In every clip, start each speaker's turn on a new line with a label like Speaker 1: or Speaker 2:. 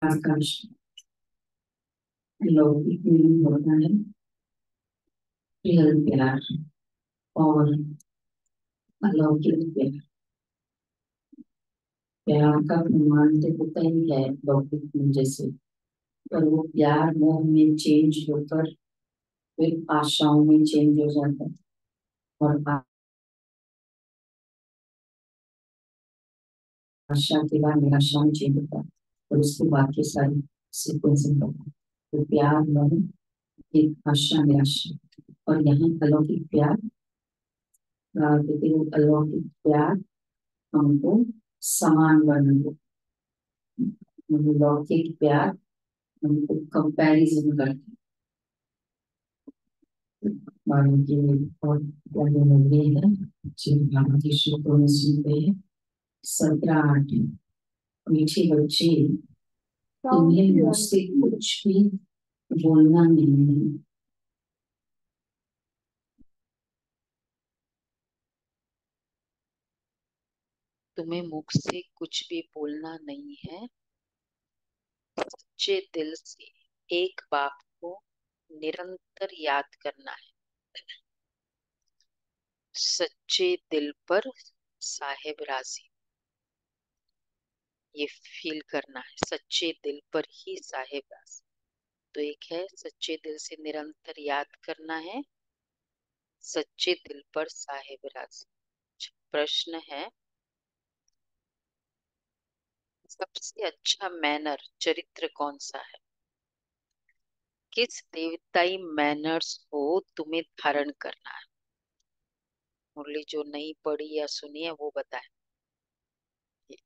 Speaker 1: आकाश लौकिक मीनिंग होता है रियल प्यार और अलौकिक प्यार। प्यार का प्रमाण तो होता ही है लौकिक में जैसे, पर वो प्यार मोह में चेंज होकर फिर आशाओं में चेंज हो जाता है और आशा के बाद निराशा में चेंज होता है और उसके बाद के सारी सीक्वेंस होता है। तो प्यार मोह एक आशा निराशा और यहाँ अलौकिक प्यार, कहते हैं अलौकिक प्यार हमको समान वर्णन, लौकिक प्यार हमको कंपैरिजन करते हैं। और ये है जिन भारतीय श्लोकों में सुनते हैं 17-8। मीठे बच्चे, तुम्हें मुझसे कुछ भी बोलना नहीं है।
Speaker 2: तुम्हें मुझसे कुछ भी बोलना नहीं है, सच्चे दिल से एक बात को निरंतर याद करना है। सच्चे दिल पर साहेब राजी, ये फील करना है। सच्चे दिल पर ही साहेब राजी। तो एक है सच्चे दिल से निरंतर याद करना है, सच्चे दिल पर साहेब राजी। प्रश्न है, सबसे अच्छा मैनर चरित्र कौन सा है? किस देवताई मैनर्स को तुम्हें धारण करना है? मुरली जो नहीं पढ़ी या सुनी है वो बताए।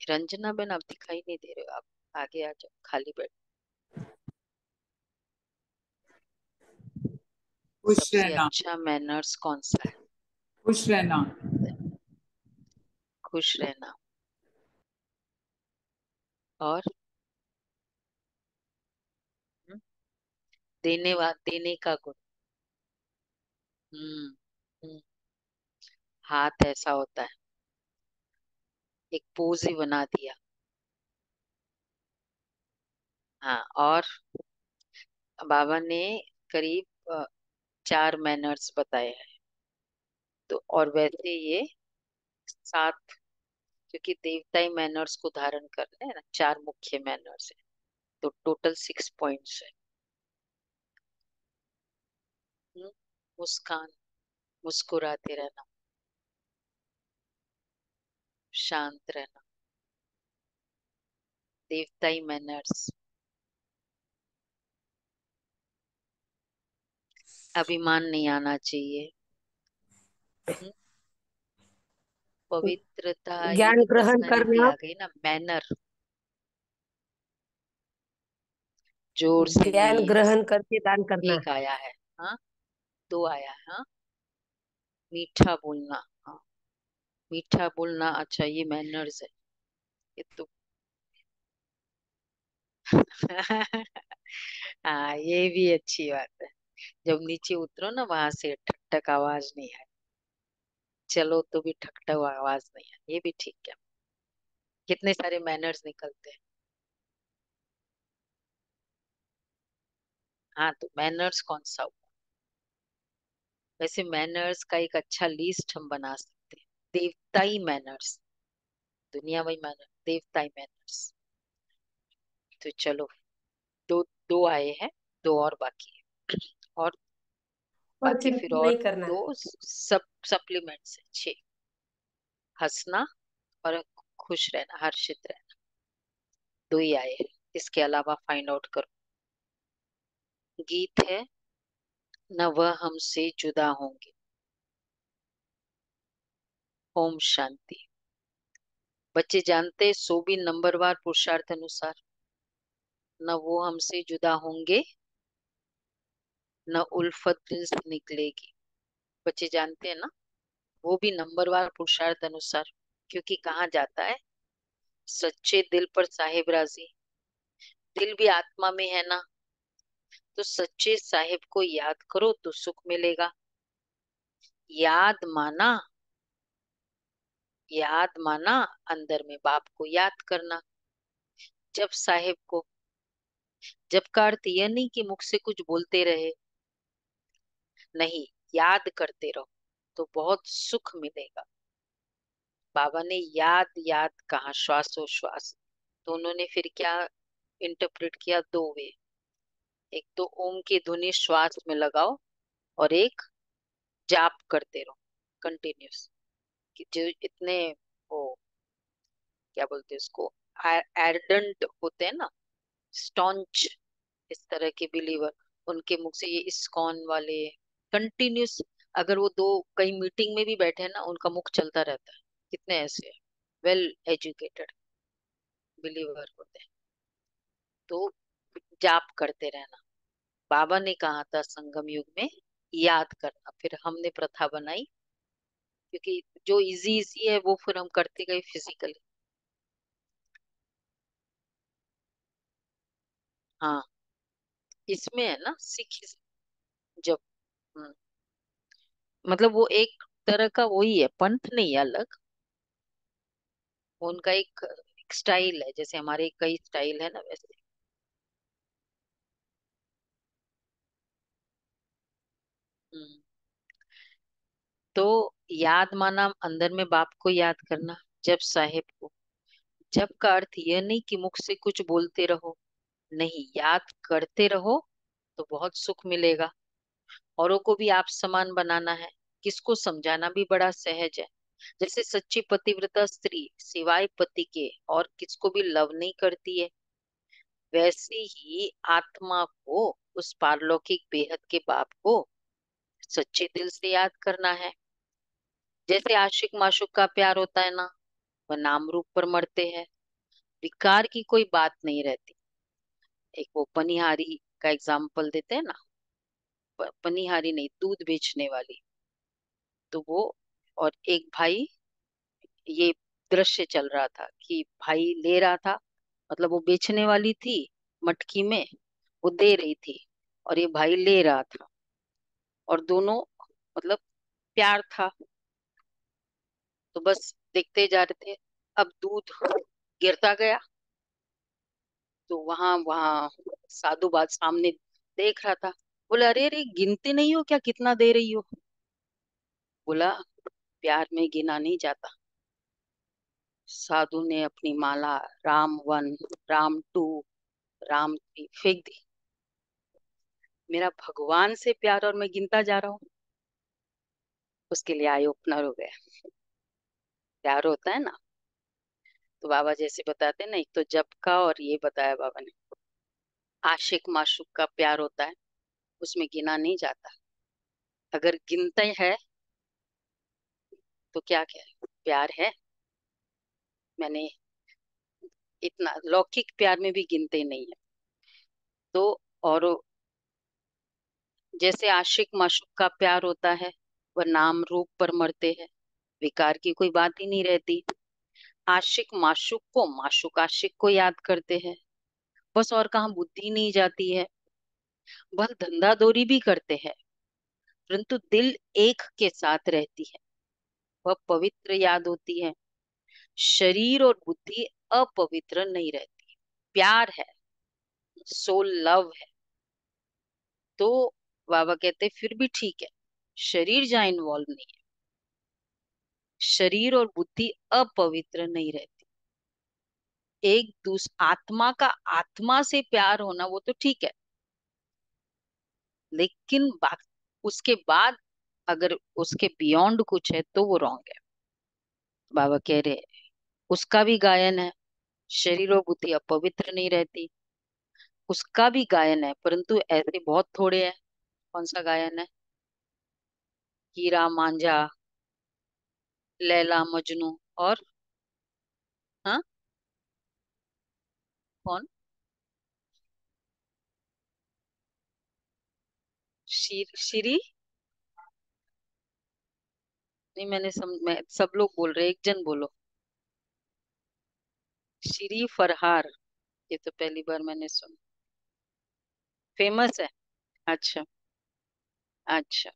Speaker 2: रंजना बेन, आप दिखाई नहीं दे रहे हो, आप आगे आ जाओ, खाली बैठ।
Speaker 3: खुश
Speaker 2: सबसे
Speaker 3: रहना।
Speaker 2: अच्छा मैनर्स कौन सा है?
Speaker 3: खुश रहना।
Speaker 2: खुश रहना। और देने का गुण। हम्म हम्म, हाथ ऐसा होता है, एक पोज ही बना दिया। हाँ, और बाबा ने करीब 4 मैनर्स बताए हैं। तो और वैसे ये 7, क्योंकि देवताई मैनर्स को धारण करने हैं ना, 4 मुख्य मैनर्स है, तो टोटल 6 पॉइंट्स है। मुस्कान, मुस्कुराते रहना, शांत रहना, देवताई मैनर्स। अभिमान नहीं आना चाहिए। हम्म, पवित्रता, ये
Speaker 4: ज्ञान
Speaker 2: भी
Speaker 4: ग्रहण
Speaker 2: पर्सनालिटी
Speaker 4: करना,
Speaker 2: आ गई ना। मैनर जोर से
Speaker 4: ज्ञान
Speaker 2: नहीं,
Speaker 4: ग्रहण करके दान करना।
Speaker 2: एक आया है। हाँ, 2 आया है। हाँ, मीठा बोलना। हाँ, मीठा बोलना, अच्छा ये मैनर्स है ये तो। हाँ, ये भी अच्छी बात है। जब नीचे उतरो ना, वहां से ठक ठक आवाज नहीं है, चलो तो भी ठक ठक आवाज नहीं है, ये भी ठीक है। कितने सारे मैनर्स निकलते हैं। हाँ, तो मैनर्स कौन सा हुआ? वैसे मैनर्स का एक अच्छा लिस्ट हम बना सकते हैं। देवताई मैनर्स, दुनिया में मैनर, देवताई मैनर्स। तो चलो, दो दो आए हैं, 2 और बाकी है। और
Speaker 4: और
Speaker 2: बाकी फिर
Speaker 4: चिंता
Speaker 2: और
Speaker 4: नहीं करना।
Speaker 2: 2 सब सप्लीमेंट्स है। 6, हंसना और खुश रहना, हर्षित रहना। 2 ही आए हैं, इसके अलावा फाइंड आउट करो। गीत है, न वह हमसे जुदा होंगे। ओम शांति। बच्चे जानते, सो भी नंबरवार पुरुषार्थ अनुसार, न वो हमसे जुदा होंगे, न उल्फत दिल से निकलेगी। बच्चे जानते हैं ना, वो भी नंबरवार पुरुषार्थ अनुसार, क्योंकि कहाँ जाता है? सच्चे दिल पर साहिब राजी। दिल भी आत्मा में है ना, तो सच्चे साहिब को याद करो तो सुख मिलेगा। याद माना, याद माना, अंदर में बाप को याद करना। जब साहिब को, जब का अर्थ यह नहीं कि मुख से कुछ बोलते रहे, नहीं, याद करते रहो तो बहुत सुख मिलेगा। बाबा ने याद याद कहा, श्वासोश्वास। तो उन्होंने फिर क्या इंटरप्रेट किया? दो वे। एक तो ओम की ध्वनि श्वास में लगाओ, और एक जाप करते रहो कंटिन्यूस। जो इतने वो क्या बोलते हैं उसको, एर्डेंट होते हैं ना, स्टॉन्च, इस तरह के बिलीवर, उनके मुख से ये इस्कॉन वाले कंटिन्यूस, अगर वो दो कहीं मीटिंग में भी बैठे हैं ना, उनका मुख चलता रहता है। कितने ऐसे वेल एजुकेटेड बिलीवर होते हैं। तो जाप करते रहना। बाबा ने कहा था संगम युग में याद करना, फिर हमने प्रथा बनाई, क्योंकि जो इजी इजी है वो फिर हम करते गए फिजिकली। हाँ, इसमें है ना सिख, जब मतलब वो एक तरह का वही है, पंथ नहीं है अलग, वो उनका एक स्टाइल है, जैसे हमारे कई स्टाइल है ना वैसे। हम्म। तो याद माना अंदर में बाप को याद करना, जब साहेब को। जब का अर्थ यह नहीं कि मुख से कुछ बोलते रहो, नहीं, याद करते रहो तो बहुत सुख मिलेगा। औरों को भी आप समान बनाना है, किसको समझाना भी बड़ा सहज है। जैसे सच्ची पतिव्रता स्त्री सिवाय पति के और किसको भी लव नहीं करती है, वैसे ही आत्मा को, उस पारलौकिक बेहद के बाप को सच्चे दिल से याद करना है। जैसे आशिक माशुक का प्यार होता है ना, वह नाम रूप पर मरते हैं, विकार की कोई बात नहीं रहती। एक वो पनिहारी का एग्जाम्पल देते हैं ना, पनिहारी नहीं, दूध बेचने वाली। तो वो और एक भाई, ये दृश्य चल रहा था कि भाई ले रहा था, मतलब वो बेचने वाली थी मटकी में, वो दे रही थी, और ये भाई ले रहा था, और दोनों मतलब प्यार था। तो बस देखते जा रहे थे। अब दूध गिरता गया, तो वहां वहां साधु बात सामने देख रहा था। बोला, अरे अरे, गिनते नहीं हो क्या, कितना दे रही हो? बोला, प्यार में गिना नहीं जाता। साधु ने अपनी माला Ram one, Ram two, Ram three फेंक दी। मेरा भगवान से प्यार और मैं गिनता जा रहा हूँ। उसके लिए आई ओपनर हो गया। प्यार होता है ना, तो बाबा जैसे बताते हैं ना, एक तो जब का, और ये बताया बाबा ने, आशिक माशुक का प्यार होता है, उसमें गिना नहीं जाता। अगर गिनते है तो क्या क्या है? प्यार है। मैंने इतना लौकिक प्यार में भी गिनते नहीं है। तो और जैसे आशिक माशुक का प्यार होता है, वह नाम रूप पर मरते हैं, विकार की कोई बात ही नहीं रहती। आशिक माशुक को, माशुक आशिक को याद करते हैं, बस, और कहाँ बुद्धि नहीं जाती है। वह धंधा दौरी भी करते हैं, परंतु दिल एक के साथ रहती है, वह पवित्र याद होती है। शरीर और बुद्धि अपवित्र नहीं रहती। प्यार है, सोल लव है। तो बाबा कहते फिर भी ठीक है, शरीर जहाँ इन्वॉल्व नहीं है, शरीर और बुद्धि अपवित्र नहीं रहती। एक दूसरे आत्मा का आत्मा से प्यार होना वो तो ठीक है, लेकिन उसके बाद अगर उसके बियॉन्ड कुछ है तो वो रॉन्ग है। बाबा कह रहे हैं, उसका भी गायन है, शरीर और बुद्धि अपवित्र नहीं रहती, उसका भी गायन है, परंतु ऐसे बहुत थोड़े हैं। कौन सा गायन है? हीरा मांझा, लैला मजनू, और हाँ, कौन? श्री, नहीं, मैं सब लोग बोल रहे, एक जन बोलो। श्री फरहार, ये तो पहली बार मैंने सुना। फेमस है? अच्छा, अच्छा।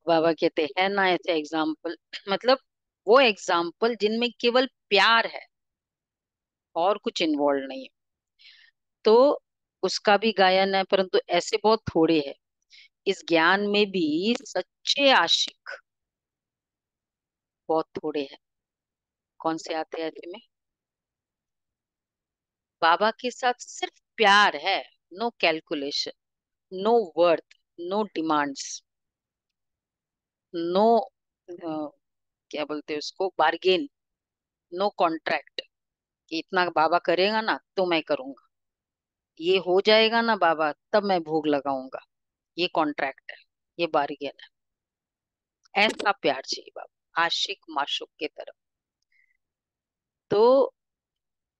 Speaker 2: बाबा कहते हैं ना ऐसे एग्जाम्पल, मतलब वो एग्जाम्पल जिनमें केवल प्यार है और कुछ इन्वॉल्व नहीं है। तो उसका भी गायन है, परंतु ऐसे बहुत थोड़े हैं। इस ज्ञान में भी सच्चे आशिक बहुत थोड़े हैं। कौन से आते हैं ऐसे में? बाबा के साथ सिर्फ प्यार है, no calculation, no worth, no demands, no क्या बोलते हैं उसको, बार्गेन, नो कॉन्ट्रैक्ट कि इतना बाबा करेगा ना तो मैं करूंगा, ये हो जाएगा ना बाबा तब मैं भोग लगाऊंगा, ये कॉन्ट्रैक्ट है, ये बार्गेन है। ऐसा प्यार चाहिए बाबा, आशिक माशुक के तरफ। तो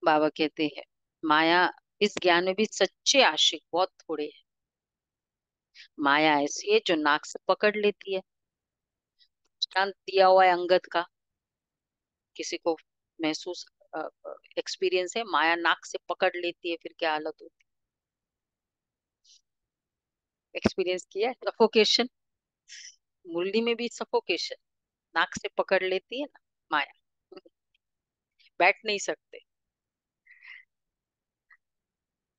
Speaker 2: बाबा कहते हैं माया, इस ज्ञान में भी सच्चे आशिक बहुत थोड़े हैं। माया ऐसी है जो नाक से पकड़ लेती है। दृष्टांत दिया हुआ है अंगद का, किसी को महसूस एक्सपीरियंस है, माया नाक से पकड़ लेती है फिर क्या हालत होती है? एक्सपीरियंस किया है सफोकेशन? मुरली में भी सफोकेशन, नाक से पकड़ लेती है ना माया, बैठ नहीं सकते।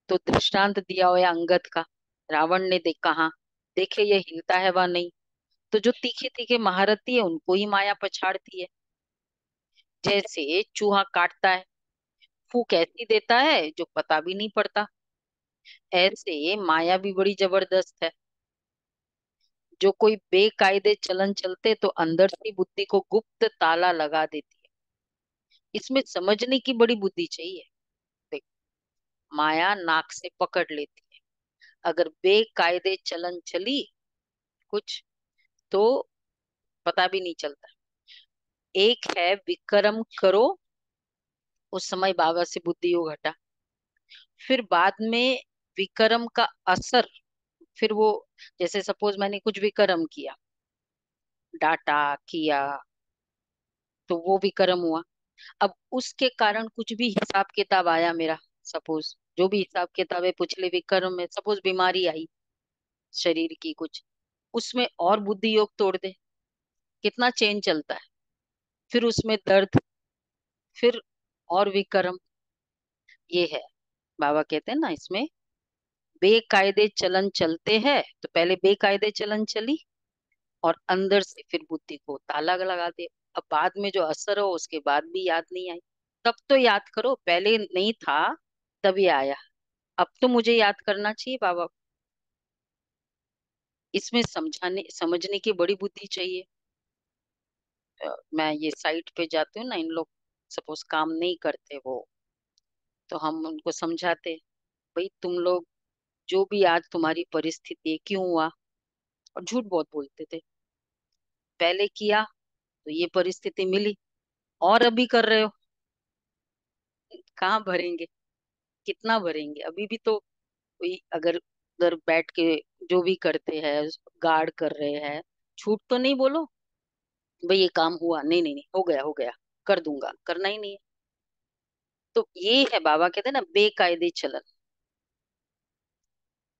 Speaker 2: तो दृष्टांत दिया हुआ है अंगद का, रावण ने देख कहा, देखे ये हिलता है वह नहीं। तो जो तीखे तीखे महारथी है उनको ही माया पछाड़ती है। जैसे चूहा काटता है, फूंक ऐसी देता है जो पता भी नहीं पड़ता, ऐसे माया भी बड़ी जबरदस्त है। जो कोई बेकायदे चलन चलते तो अंदर से बुद्धि को गुप्त ताला लगा देती है। इसमें समझने की बड़ी बुद्धि चाहिए। देख, माया नाक से पकड़ लेती है, अगर बेकायदे चलन चली कुछ तो पता भी नहीं चलता। एक है विक्रम करो, उस समय बाबा से बुद्धि योग हटा, फिर बाद में विक्रम का असर, फिर वो, जैसे सपोज मैंने कुछ विक्रम किया, डाटा किया, तो वो विक्रम हुआ। अब उसके कारण कुछ भी हिसाब किताब आया मेरा, सपोज जो भी हिसाब किताब है पिछले विक्रम में, सपोज बीमारी आई शरीर की कुछ, उसमें और बुद्धि योग तोड़ दे, कितना चेंज चलता है। फिर उसमें दर्द, फिर और विक्रम, ये है। बाबा कहते हैं ना इसमें, बेकायदे चलन चलते हैं तो पहले बेकायदे चलन चली और अंदर से फिर बुद्धि को ताला लगा दे। अब बाद में जो असर हो उसके बाद भी याद नहीं आई। तब तो याद करो, पहले नहीं था तभी आया, अब तो मुझे याद करना चाहिए बाबा। इसमें समझाने समझने की बड़ी बुद्धि चाहिए। मैं ये साइट पे जाती हूँ ना, इन लोग सपोज काम नहीं करते वो, तो हम उनको समझाते, भाई तुम लोग जो भी आज तुम्हारी परिस्थिति है क्यों हुआ, और झूठ बहुत बोलते थे, पहले किया तो ये परिस्थिति मिली, और अभी कर रहे हो, कहाँ भरेंगे, कितना भरेंगे? अभी भी तो कोई अगर उधर बैठ के जो भी करते हैं, गार्ड कर रहे हैं, झूठ तो नहीं बोलो भाई ये काम हुआ, नहीं नहीं नहीं हो गया हो गया, कर दूंगा, करना ही नहीं है। तो ये है, बाबा कहते हैं ना बेकायदे चलन।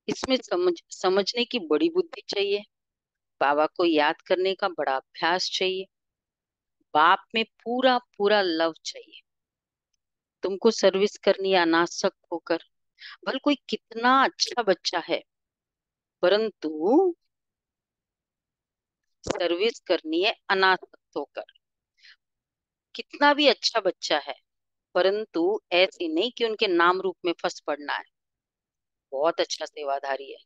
Speaker 2: इसमें समझने की बड़ी बुद्धि चाहिए, बाबा को याद करने का बड़ा अभ्यास चाहिए, बाप में पूरा पूरा लव चाहिए। तुमको सर्विस करनी है अनासक्त होकर, भले कोई कितना अच्छा बच्चा है, परंतु सर्विस करनी है अनासक्त होकर। कितना भी अच्छा बच्चा है, परंतु ऐसी नहीं कि उनके नाम रूप में फंस पड़ना है। बहुत अच्छा सेवाधारी है,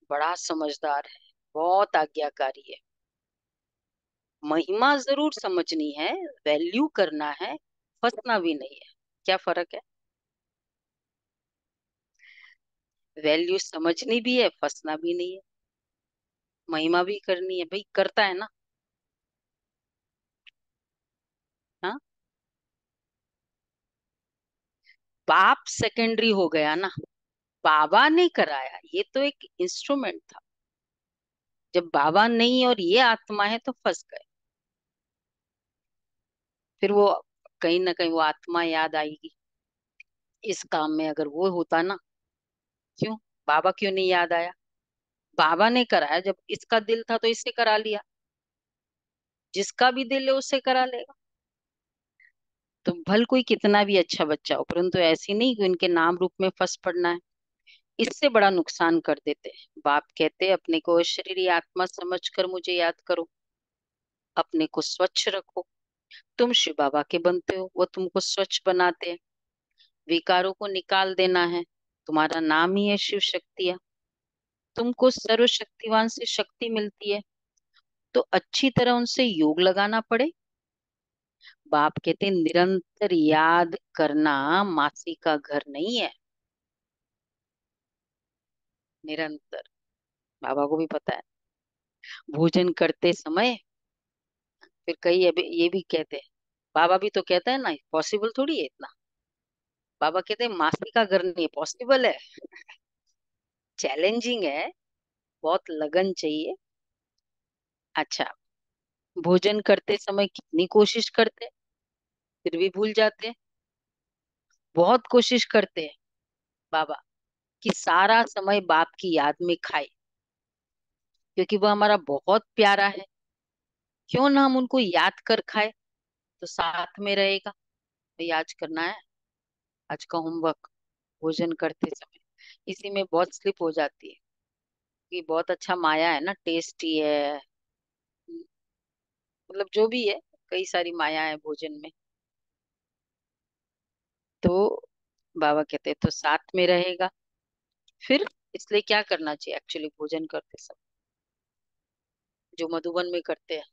Speaker 2: बड़ा समझदार है, बहुत आज्ञाकारी है, महिमा जरूर समझनी है, वैल्यू करना है, फंसना भी नहीं है। क्या फर्क है? वैल्यू समझनी भी है, फंसना भी नहीं है, महिमा भी करनी है, भाई करता है ना। हाँ, बाप सेकेंडरी हो गया ना, बाबा ने कराया, ये तो एक इंस्ट्रूमेंट था। जब बाबा नहीं और ये आत्मा है तो फंस गए। फिर वो कहीं ना कहीं वो आत्मा याद आएगी, इस काम में अगर वो होता ना, क्यों, बाबा क्यों नहीं याद आया? बाबा ने कराया, जब इसका दिल था तो इससे करा लिया, जिसका भी दिल है उससे करा लेगा।
Speaker 3: तो भल कोई कितना भी अच्छा बच्चा हो, परंतु ऐसी नहीं कि उनके नाम रूप में फंस पड़ना है। इससे बड़ा नुकसान कर देते हैं। बाप कहते हैं अपने को शरीर आत्मा समझकर मुझे याद करो, अपने को स्वच्छ रखो। तुम शिव बाबा के बनते हो, वो तुमको स्वच्छ बनाते हैं। विकारों को निकाल देना है, तुम्हारा नाम ही है शिव शक्तियां। तुमको सर्वशक्तिवान से शक्ति मिलती है, तो अच्छी तरह उनसे योग लगाना पड़े। बाप कहते हैं, निरंतर याद करना मासी का घर नहीं है। निरंतर, बाबा को भी पता है। भोजन करते समय फिर कई अभी ये भी कहते हैं, बाबा भी तो कहता है ना, पॉसिबल थोड़ी है इतना। बाबा कहते हैं मासी का घर नहीं, पॉसिबल है, चैलेंजिंग है, बहुत लगन चाहिए। अच्छा, भोजन करते समय कितनी कोशिश करते हैं, फिर भी भूल जाते हैं। बहुत कोशिश करते हैं बाबा कि सारा समय बाप की याद में खाए, क्योंकि वो हमारा बहुत प्यारा है। क्यों ना हम उनको याद कर खाए, तो साथ में रहेगा। तो आज करना है, आज का होमवर्क, भोजन करते समय। इसी में बहुत स्लिप हो जाती है कि बहुत अच्छा माया है ना, टेस्टी है, मतलब जो भी है, कई सारी माया है भोजन में। तो बाबा कहते हैं तो साथ में रहेगा। फिर इसलिए क्या करना चाहिए एक्चुअली भोजन करते समय, जो मधुबन में करते हैं,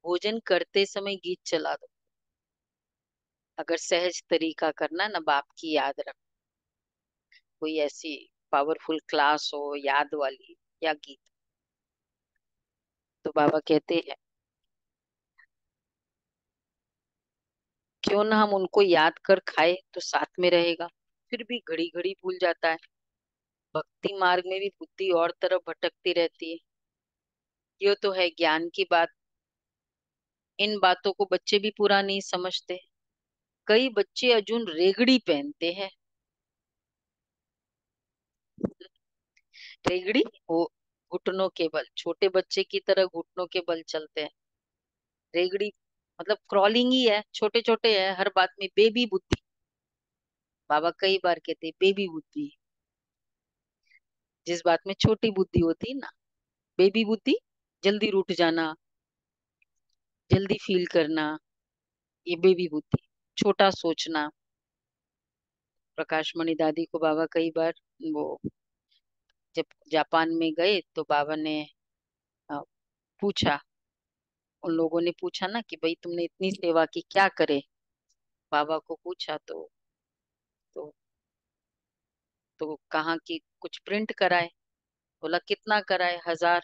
Speaker 3: भोजन करते समय गीत चला दो। अगर सहज तरीका करना है ना, बाप की याद रख, कोई ऐसी पावरफुल क्लास हो याद वाली या गीत, तो बाबा कहते हैं क्यों ना हम उनको याद कर खाए, तो साथ में रहेगा। फिर भी घड़ी घड़ी भूल जाता है। भक्ति मार्ग में भी बुद्धि और तरफ भटकती रहती है। ये तो है ज्ञान की बात। इन बातों को बच्चे भी पूरा नहीं समझते। कई बच्चे अजून रेगड़ी पहनते हैं। रेगड़ी, वो घुटनों के बल, छोटे बच्चे की तरह घुटनों के बल चलते हैं। रेगड़ी मतलब क्रॉलिंग ही है, छोटे छोटे है, हर बात में बेबी बुद्धि। बाबा कई बार कहते हैं बेबी बुद्धि। जिस बात में छोटी बुद्धि होती है ना, बेबी बुद्धि, जल्दी रूठ जाना, जल्दी फील करना, ये बेबी बुद्धि, छोटा सोचना। प्रकाश मणि दादी को बाबा कई बार, वो जब जापान में गए तो बाबा ने अ, पूछा, उन लोगों ने पूछा ना कि भाई तुमने इतनी सेवा की, क्या करे। बाबा को पूछा तो तो कहा कि कुछ प्रिंट कराए। बोला कितना कराए, 1000।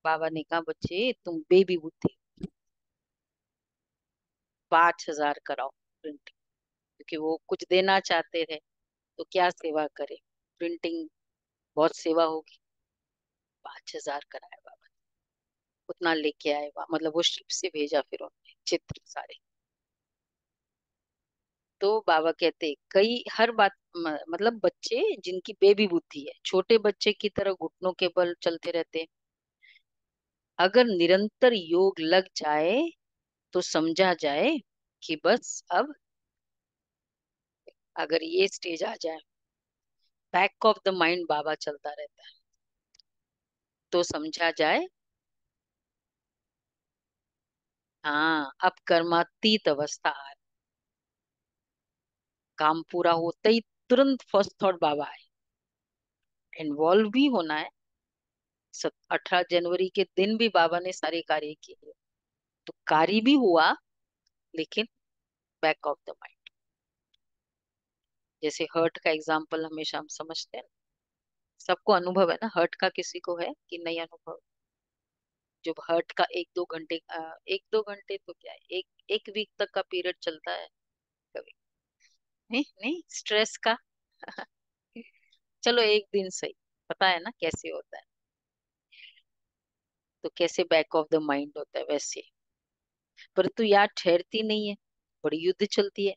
Speaker 3: बाबा ने कहा बच्चे तुम बेबी बुद्धि, 5000 कराओ प्रिंट, क्योंकि वो कुछ देना चाहते थे। तो क्या सेवा करे, प्रिंटिंग बहुत सेवा होगी। 5000 कराए बाबा, उतना लेके आए मतलब वो शिप से भेजा फिर उन्होंने चित्र सारे। तो बाबा कहते कई हर बात मतलब बच्चे जिनकी बेबी बुद्धि है, छोटे बच्चे की तरह घुटनों के बल चलते रहते हैं। अगर निरंतर योग लग जाए तो समझा जाए कि बस अब, अगर ये स्टेज आ जाए, बैक ऑफ द माइंड बाबा चलता रहता है, तो समझा जाए हाँ अब कर्मातीत अवस्था आ रही। काम पूरा होते ही तुरंत फर्स्ट थॉट बाबा है, इन्वॉल्व भी होना है। 18 जनवरी के दिन भी बाबा ने सारे कार्य किए, तो कार्य भी हुआ, लेकिन बैक ऑफ द माइंड। जैसे हर्ट का एग्जाम्पल हमेशा हम समझते हैं ना, सबको अनुभव है ना, हर्ट का किसी को है कि नहीं अनुभव। जब हर्ट का 1-2 घंटे, 1-2 घंटे तो क्या है, एक एक वीक तक का पीरियड चलता है कभी। नहीं नहीं, स्ट्रेस का चलो एक दिन सही, पता है ना कैसे होता है। तो कैसे बैक ऑफ द माइंड होता है वैसे, परंतु याद ठहरती नहीं है, बड़ी युद्ध चलती है।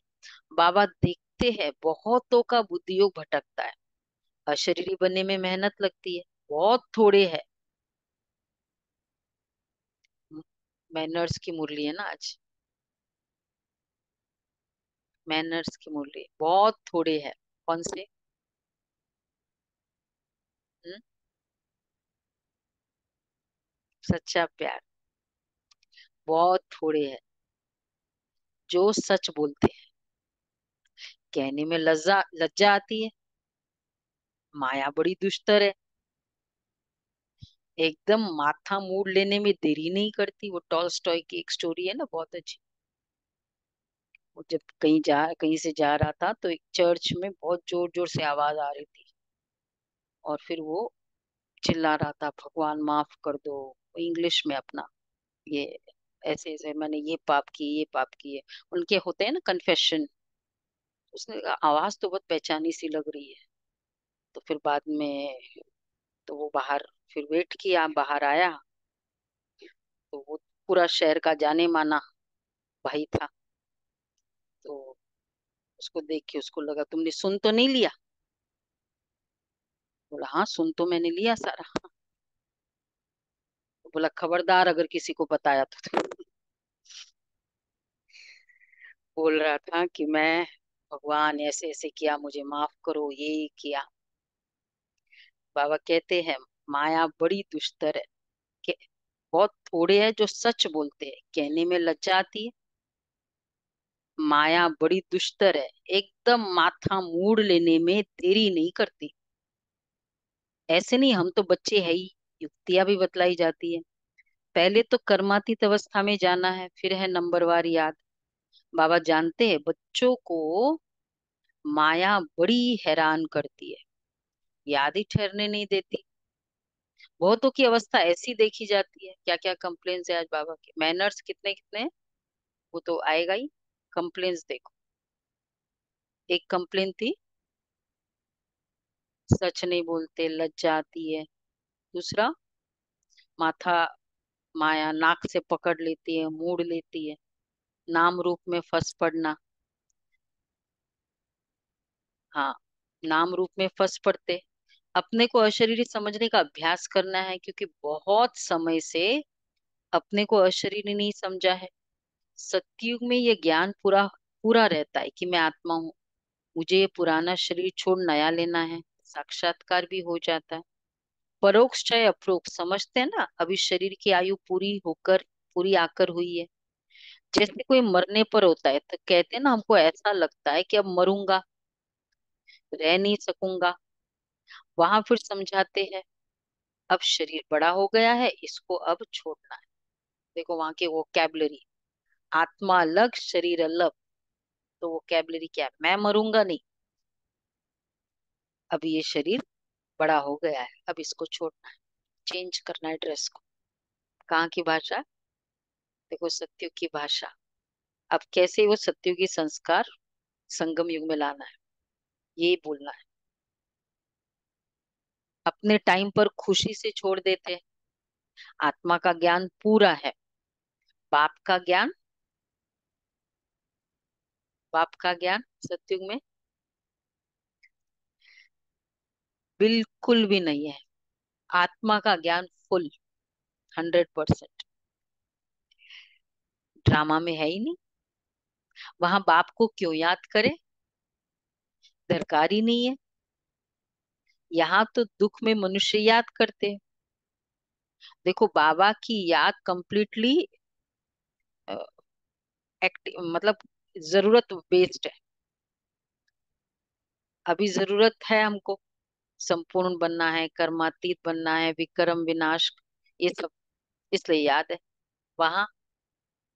Speaker 3: बाबा देखते हैं बहुतों का बुद्धि योग भटकता है, अशरीरी बनने में मेहनत लगती है, बहुत थोड़े है। मैनर्स की मुरली है ना आज, मैनर्स के मूल्य बहुत थोड़े हैं। कौन से? हम्म? सच्चा प्यार बहुत थोड़े हैं। जो सच बोलते हैं, कहने में लज्जा लज्जा आती है, माया बड़ी दुष्टर है, एकदम माथा मूड लेने में देरी नहीं करती। वो टॉलस्टॉय की एक स्टोरी है ना, बहुत अच्छी। वो जब कहीं से जा रहा था तो एक चर्च में बहुत जोर जोर से आवाज आ रही थी, और फिर वो चिल्ला रहा था, भगवान माफ कर दो, इंग्लिश में अपना, ये ऐसे ऐसे मैंने ये पाप की, ये पाप किए, उनके होते हैं ना कन्फेशन। उसने कहा, आवाज तो बहुत पहचानी सी लग रही है। तो फिर बाद में तो वो बाहर, फिर वेट किया, बाहर आया तो वो पूरा शहर का जाने माना भाई था। तो उसको देख के उसको लगा, तुमने सुन तो नहीं लिया? बोला, हाँ सुन तो मैंने लिया सारा। बोला, खबरदार अगर किसी को बताया तो। बोल रहा था कि मैं, भगवान ऐसे ऐसे किया, मुझे माफ करो, ये किया। बाबा कहते हैं, माया बड़ी दुष्टर है, कि बहुत थोड़े हैं जो सच बोलते हैं, कहने में लज्जा आती है। माया बड़ी दुष्टर है, एकदम माथा मूड लेने में देरी नहीं करती। ऐसे नहीं, हम तो बच्चे है ही, युक्तियां भी बतलाई जाती है। पहले तो कर्मातीत अवस्था में जाना है, फिर है नंबरवार याद। बाबा जानते हैं बच्चों को माया बड़ी हैरान करती है, याद ही ठहरने नहीं देती। बहुतों की अवस्था ऐसी देखी जाती है। क्या क्या कंप्लेन्स है आज बाबा के, मैनर्स कितने कितने हैं, वो तो आएगा ही। कंप्लेन्स देखो, एक कंप्लेन थी, सच नहीं बोलते, लज्जा आती है। दूसरा, माथा, माया नाक से पकड़ लेती है, मूड लेती है, नाम रूप में फंस पड़ना। हाँ, नाम रूप में फंस पड़ते। अपने को अशरीरी समझने का अभ्यास करना है, क्योंकि बहुत समय से अपने को अशरीरी नहीं समझा है। सतयुग में ये ज्ञान पूरा पूरा रहता है कि मैं आत्मा हूँ, मुझे ये पुराना शरीर छोड़ नया लेना है। साक्षात्कार भी हो जाता है। परोक्ष चाहे अप्रोक्ष, समझते हैं ना, अभी शरीर की आयु पूरी आकर हुई है। जैसे कोई मरने पर होता है तो कहते हैं ना, हमको ऐसा लगता है कि अब मरूंगा, रह नहीं सकूंगा। वहां फिर समझाते हैं, अब शरीर बड़ा हो गया है, इसको अब छोड़ना है। देखो वहां की वोकैबलरी, आत्मा अलग शरीर अलग। तो वोकैबलरी क्या है, मैं मरूंगा नहीं, अब ये शरीर बड़ा हो गया है, अब इसको छोड़ना है, चेंज करना है ड्रेस को। कहाँ की भाषा? देखो सत्युग की भाषा। अब कैसे वो सत्युगी संस्कार संगम युग में लाना है, ये बोलना है। अपने टाइम पर खुशी से छोड़ देते हैं। आत्मा का ज्ञान पूरा है, बाप का ज्ञान, बाप का ज्ञान सत्युग में बिल्कुल भी नहीं है। आत्मा का ज्ञान फुल, 100%। ड्रामा में है ही नहीं। वहां बाप को क्यों याद करे, दरकार ही नहीं है। यहाँ तो दुख में मनुष्य याद करते हैं। देखो बाबा की याद कंप्लीटली एक्ट मतलब जरूरत बेस्ड है। अभी जरूरत है हमको संपूर्ण बनना है, कर्मातीत बनना है, विक्रम विनाश, ये सब इसलिए याद है। वहां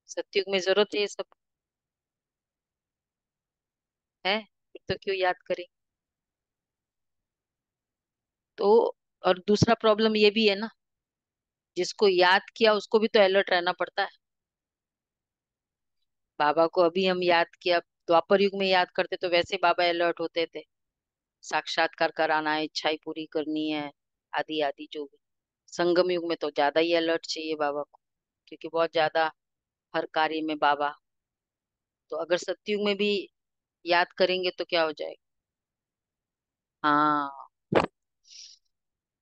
Speaker 3: सतयुग में जरूरत है ये सब, है फिर तो क्यों याद करें। तो और दूसरा प्रॉब्लम ये भी है ना, जिसको याद किया उसको भी तो अलर्ट रहना पड़ता है। बाबा को अभी हम याद किया, द्वापर युग में याद करते तो वैसे बाबा अलर्ट होते थे, साक्षात्कार कराना है, इच्छाएं पूरी करनी है, आदि आदि जो भी। संगम युग में तो ज्यादा ही अलर्ट चाहिए बाबा को, क्योंकि बहुत ज्यादा हर कार्य में बाबा। तो अगर सतयुग में भी याद करेंगे तो क्या हो जाएगा। हाँ,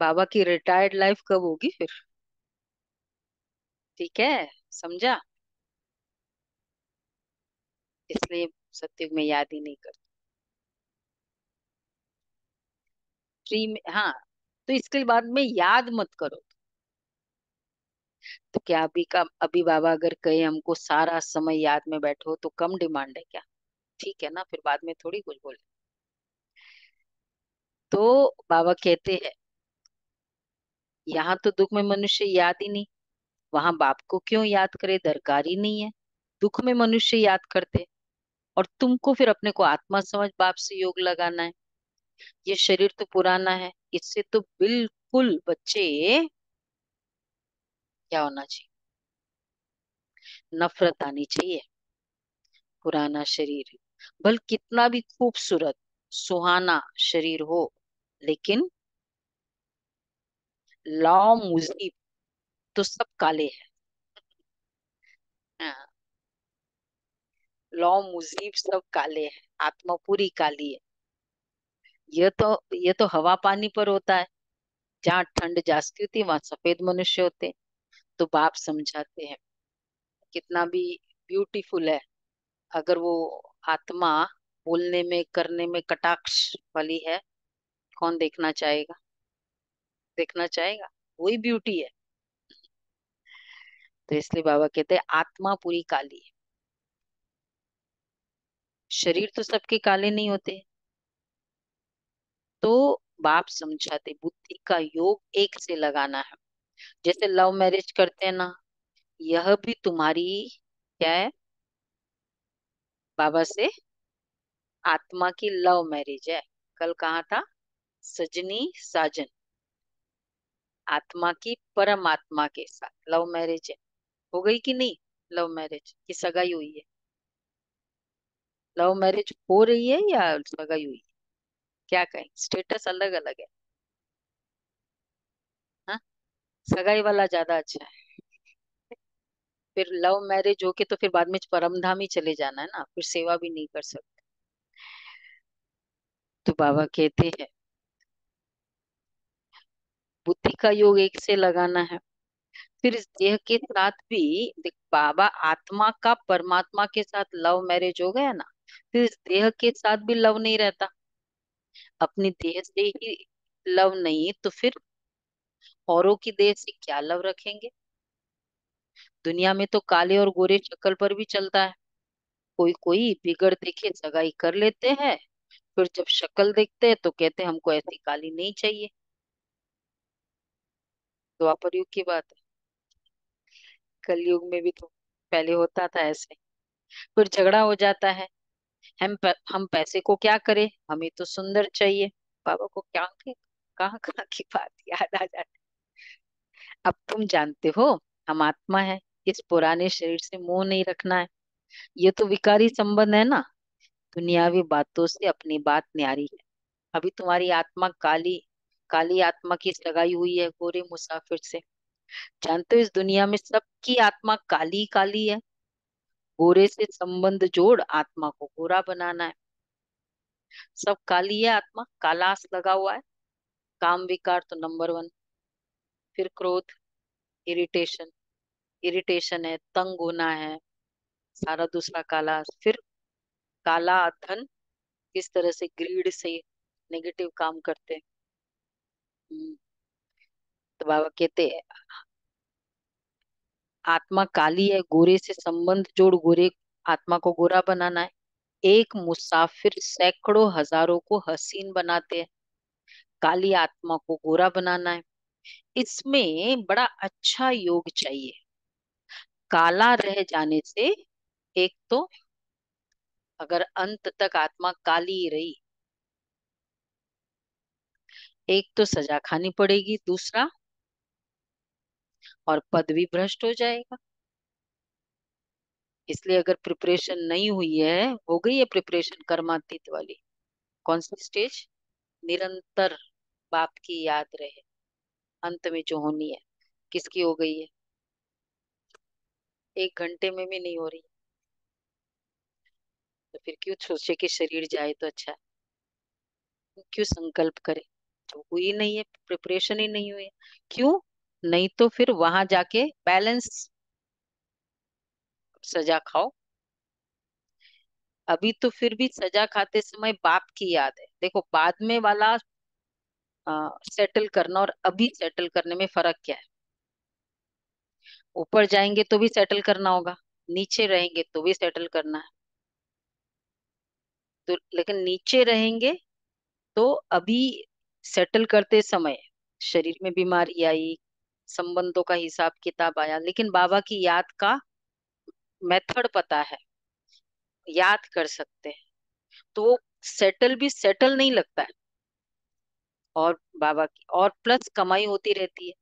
Speaker 3: बाबा की रिटायर्ड लाइफ कब होगी फिर? ठीक है, समझा? इसलिए सतयुग में याद ही नहीं करते। फ्री में, हाँ, तो इसके बाद में याद मत करो। तो क्या अभी बाबा अगर कहे हमको सारा समय याद में बैठो तो कम डिमांड है क्या? ठीक है ना, फिर बाद में थोड़ी कुछ बोले। तो बाबा कहते हैं यहाँ तो दुख में मनुष्य याद ही नहीं, वहां बाप को क्यों याद करे, दरकार ही नहीं है। दुख में मनुष्य याद करते, और तुमको फिर अपने को आत्मा समझ बाप से योग लगाना है। ये शरीर तो पुराना है, इससे तो बिल्कुल बच्चे क्या होना चाहिए, नफरत आनी चाहिए। पुराना शरीर भल कितना भी खूबसूरत सुहाना शरीर हो, लेकिन लौ मुजीब तो सब काले हैं। हाँ, लौ मुजीब सब काले हैं, आत्मा पूरी काली है। ये तो हवा पानी पर होता है, जहाँ ठंड जास्ती होती है वहां सफेद मनुष्य होते हैं। तो बाप समझाते हैं कितना भी ब्यूटीफुल है, अगर वो आत्मा बोलने में करने में कटाक्ष वाली है, कौन देखना चाहेगा? देखना चाहेगा? वही ब्यूटी है। तो इसलिए बाबा कहते हैं आत्मा पूरी काली है। शरीर तो सबके काले नहीं होते। तो बाप समझाते बुद्धि का योग एक से लगाना है। जैसे लव मैरिज करते हैं ना, यह भी तुम्हारी क्या है, बाबा से आत्मा की लव मैरिज है। कल कहा था, सजनी साजन, आत्मा की परमात्मा के साथ लव मैरिज है। हो गई कि नहीं? लव मैरिज की सगाई हुई है? लव मैरिज हो रही है या सगाई हुई है? क्या कहें, स्टेटस अलग अलग है। हाँ, सगाई वाला ज्यादा अच्छा है। फिर लव मैरिज होके तो फिर बाद में परमधाम ही चले जाना है ना, फिर सेवा भी नहीं कर सकते। तो बाबा कहते हैं बुद्धि का योग एक से लगाना है। फिर इस देह के साथ भी देख, बाबा आत्मा का परमात्मा के साथ लव मैरिज हो गया ना, फिर इस देह के साथ भी लव नहीं रहता। अपनी देह से ही लव नहीं तो फिर औरों की देह से क्या लव रखेंगे? दुनिया में तो काले और गोरे शक्ल पर भी चलता है। कोई कोई बिगड़ देखे सगाई कर लेते हैं, फिर जब शक्ल देखते हैं तो कहते हैं हमको ऐसी काली नहीं चाहिए। द्वापर युग की बात है, कलयुग में भी तो पहले होता था ऐसे। फिर झगड़ा हो जाता है, हम पैसे को क्या करें, हमें तो सुंदर चाहिए। बाबा को क्या कहाँ कहाँ की बात याद आ जाती। अब तुम जानते हो हम आत्मा है, इस पुराने शरीर से मोह नहीं रखना है। ये तो विकारी संबंध है ना, दुनियावी बातों से अपनी बात न्यारी है। अभी तुम्हारी आत्मा काली, काली आत्मा की सगाई हुई है गोरे मुसाफिर से। जानते हो इस दुनिया में सबकी आत्मा काली काली है। गोरे से संबंध जोड़ आत्मा को गोरा बनाना है। सब काली है आत्मा, कालास लगा हुआ है। काम विकार तो नंबर वन, फिर क्रोध, इरिटेशन, इरिटेशन है, तंग होना है, सारा दूसरा काला। फिर काला धन, किस तरह से ग्रीड से नेगेटिव काम करते हैं। हम्म, तो बाबा कहते हैं आत्मा काली है, गोरे से संबंध जोड़ गोरे, आत्मा को गोरा बनाना है। एक मुसाफिर सैकड़ों हजारों को हसीन बनाते हैं, काली आत्मा को गोरा बनाना है। इसमें बड़ा अच्छा योग चाहिए। काला रह जाने से, एक तो अगर अंत तक आत्मा काली ही रही, एक तो सजा खानी पड़ेगी, दूसरा और पद भी भ्रष्ट हो जाएगा। इसलिए अगर प्रिपरेशन नहीं हुई है, हो गई है प्रिपरेशन कर्मातीत वाली, कौन सी स्टेज, निरंतर बाप की याद रहे, अंत में जो होनी है, किसकी हो गई है? 1 घंटे में भी नहीं हो रही, तो फिर क्यों सोचे कि शरीर जाए तो अच्छा है? क्यों संकल्प करे जो हुई नहीं है, प्रिपरेशन ही नहीं हुई है? क्यों? नहीं तो फिर वहां जाके बैलेंस, सजा खाओ। अभी तो फिर भी सजा खाते समय बाप की याद है। देखो बाद में वाला सेटल करना और अभी सेटल करने में फर्क क्या है। ऊपर जाएंगे तो भी सेटल करना होगा, नीचे रहेंगे तो भी सेटल करना है। तो लेकिन नीचे रहेंगे तो अभी सेटल करते समय शरीर में बीमारी आई, संबंधों का हिसाब किताब आया, लेकिन बाबा की याद का मेथड पता है, याद कर सकते हैं, तो वो सेटल भी सेटल नहीं लगता है। और बाबा की और प्लस कमाई होती रहती है,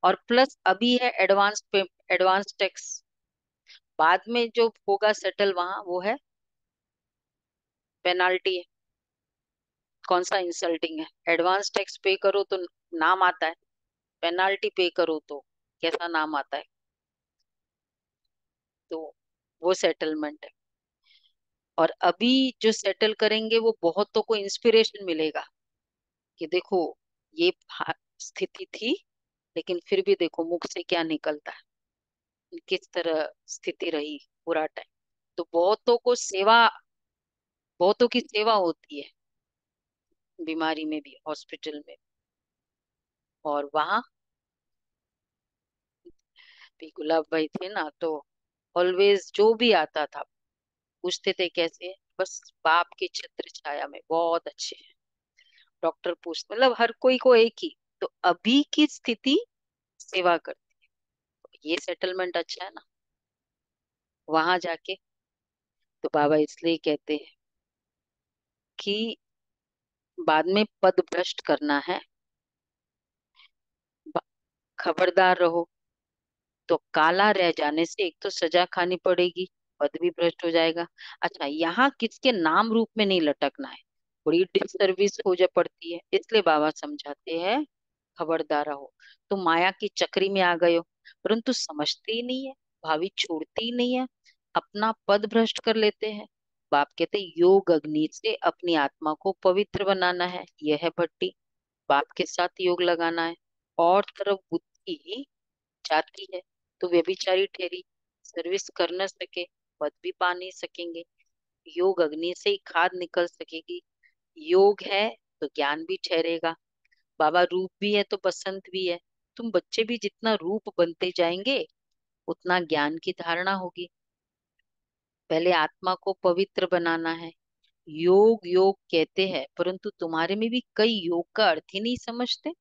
Speaker 3: और प्लस अभी है एडवांस पे, एडवांस टैक्स। बाद में जो होगा सेटल वहां वो है पेनाल्टी है। कौन सा इंसल्टिंग है, एडवांस टैक्स पे करो तो नाम आता है, पेनाल्टी पे करो तो कैसा नाम आता है। तो वो सेटलमेंट है। और अभी जो सेटल करेंगे वो बहुतों को इंस्पिरेशन मिलेगा कि देखो ये स्थिति थी, लेकिन फिर भी देखो मुख से क्या निकलता है, किस तरह स्थिति रही पूरा टाइम। तो बहुतों को सेवा, बहुतों की सेवा होती है बीमारी में भी, हॉस्पिटल में। और वहां भी गुलाब भाई थे ना, तो ऑलवेज जो भी आता था पूछते थे कैसे हैं? बस बाप की छत्र छाया में बहुत अच्छे हैं। डॉक्टर पूछते, मतलब हर कोई को एक ही। तो अभी की स्थिति सेवा करती है, ये सेटलमेंट अच्छा है ना। वहां जाके तो बाबा इसलिए कहते हैं कि बाद में पद भ्रष्ट करना है, ब- खबरदार रहो। तो काला रह जाने से एक तो सजा खानी पड़ेगी, पद भी भ्रष्ट हो जाएगा। अच्छा, यहाँ किसके नाम रूप में नहीं लटकना है, बड़ी डिसर्विस हो जा पड़ती है, इसलिए बाबा समझाते हैं खबरदार रहो। तो माया की चक्री में आ गए हो, परंतु समझते ही नहीं है, भावी छोड़ते ही नहीं है, अपना पद भ्रष्ट कर लेते हैं। बाप कहते योग अग्नि से अपनी आत्मा को पवित्र बनाना है, यह है भट्टी। बाप के साथ योग लगाना है। और तरफ बुद्धि जाती है तो व्यभिचारी ठहरी, सर्विस कर न सके, पद भी पा नहीं सकेंगे। योग अग्नि से ही खाद निकल सकेगी। योग है तो ज्ञान भी ठहरेगा। बाबा रूप भी है तो बसंत भी है। तुम बच्चे भी जितना रूप बनते जाएंगे उतना ज्ञान की धारणा होगी। पहले आत्मा को पवित्र बनाना है। योग योग कहते हैं, परंतु तुम्हारे में भी कई योग का अर्थ ही नहीं समझते।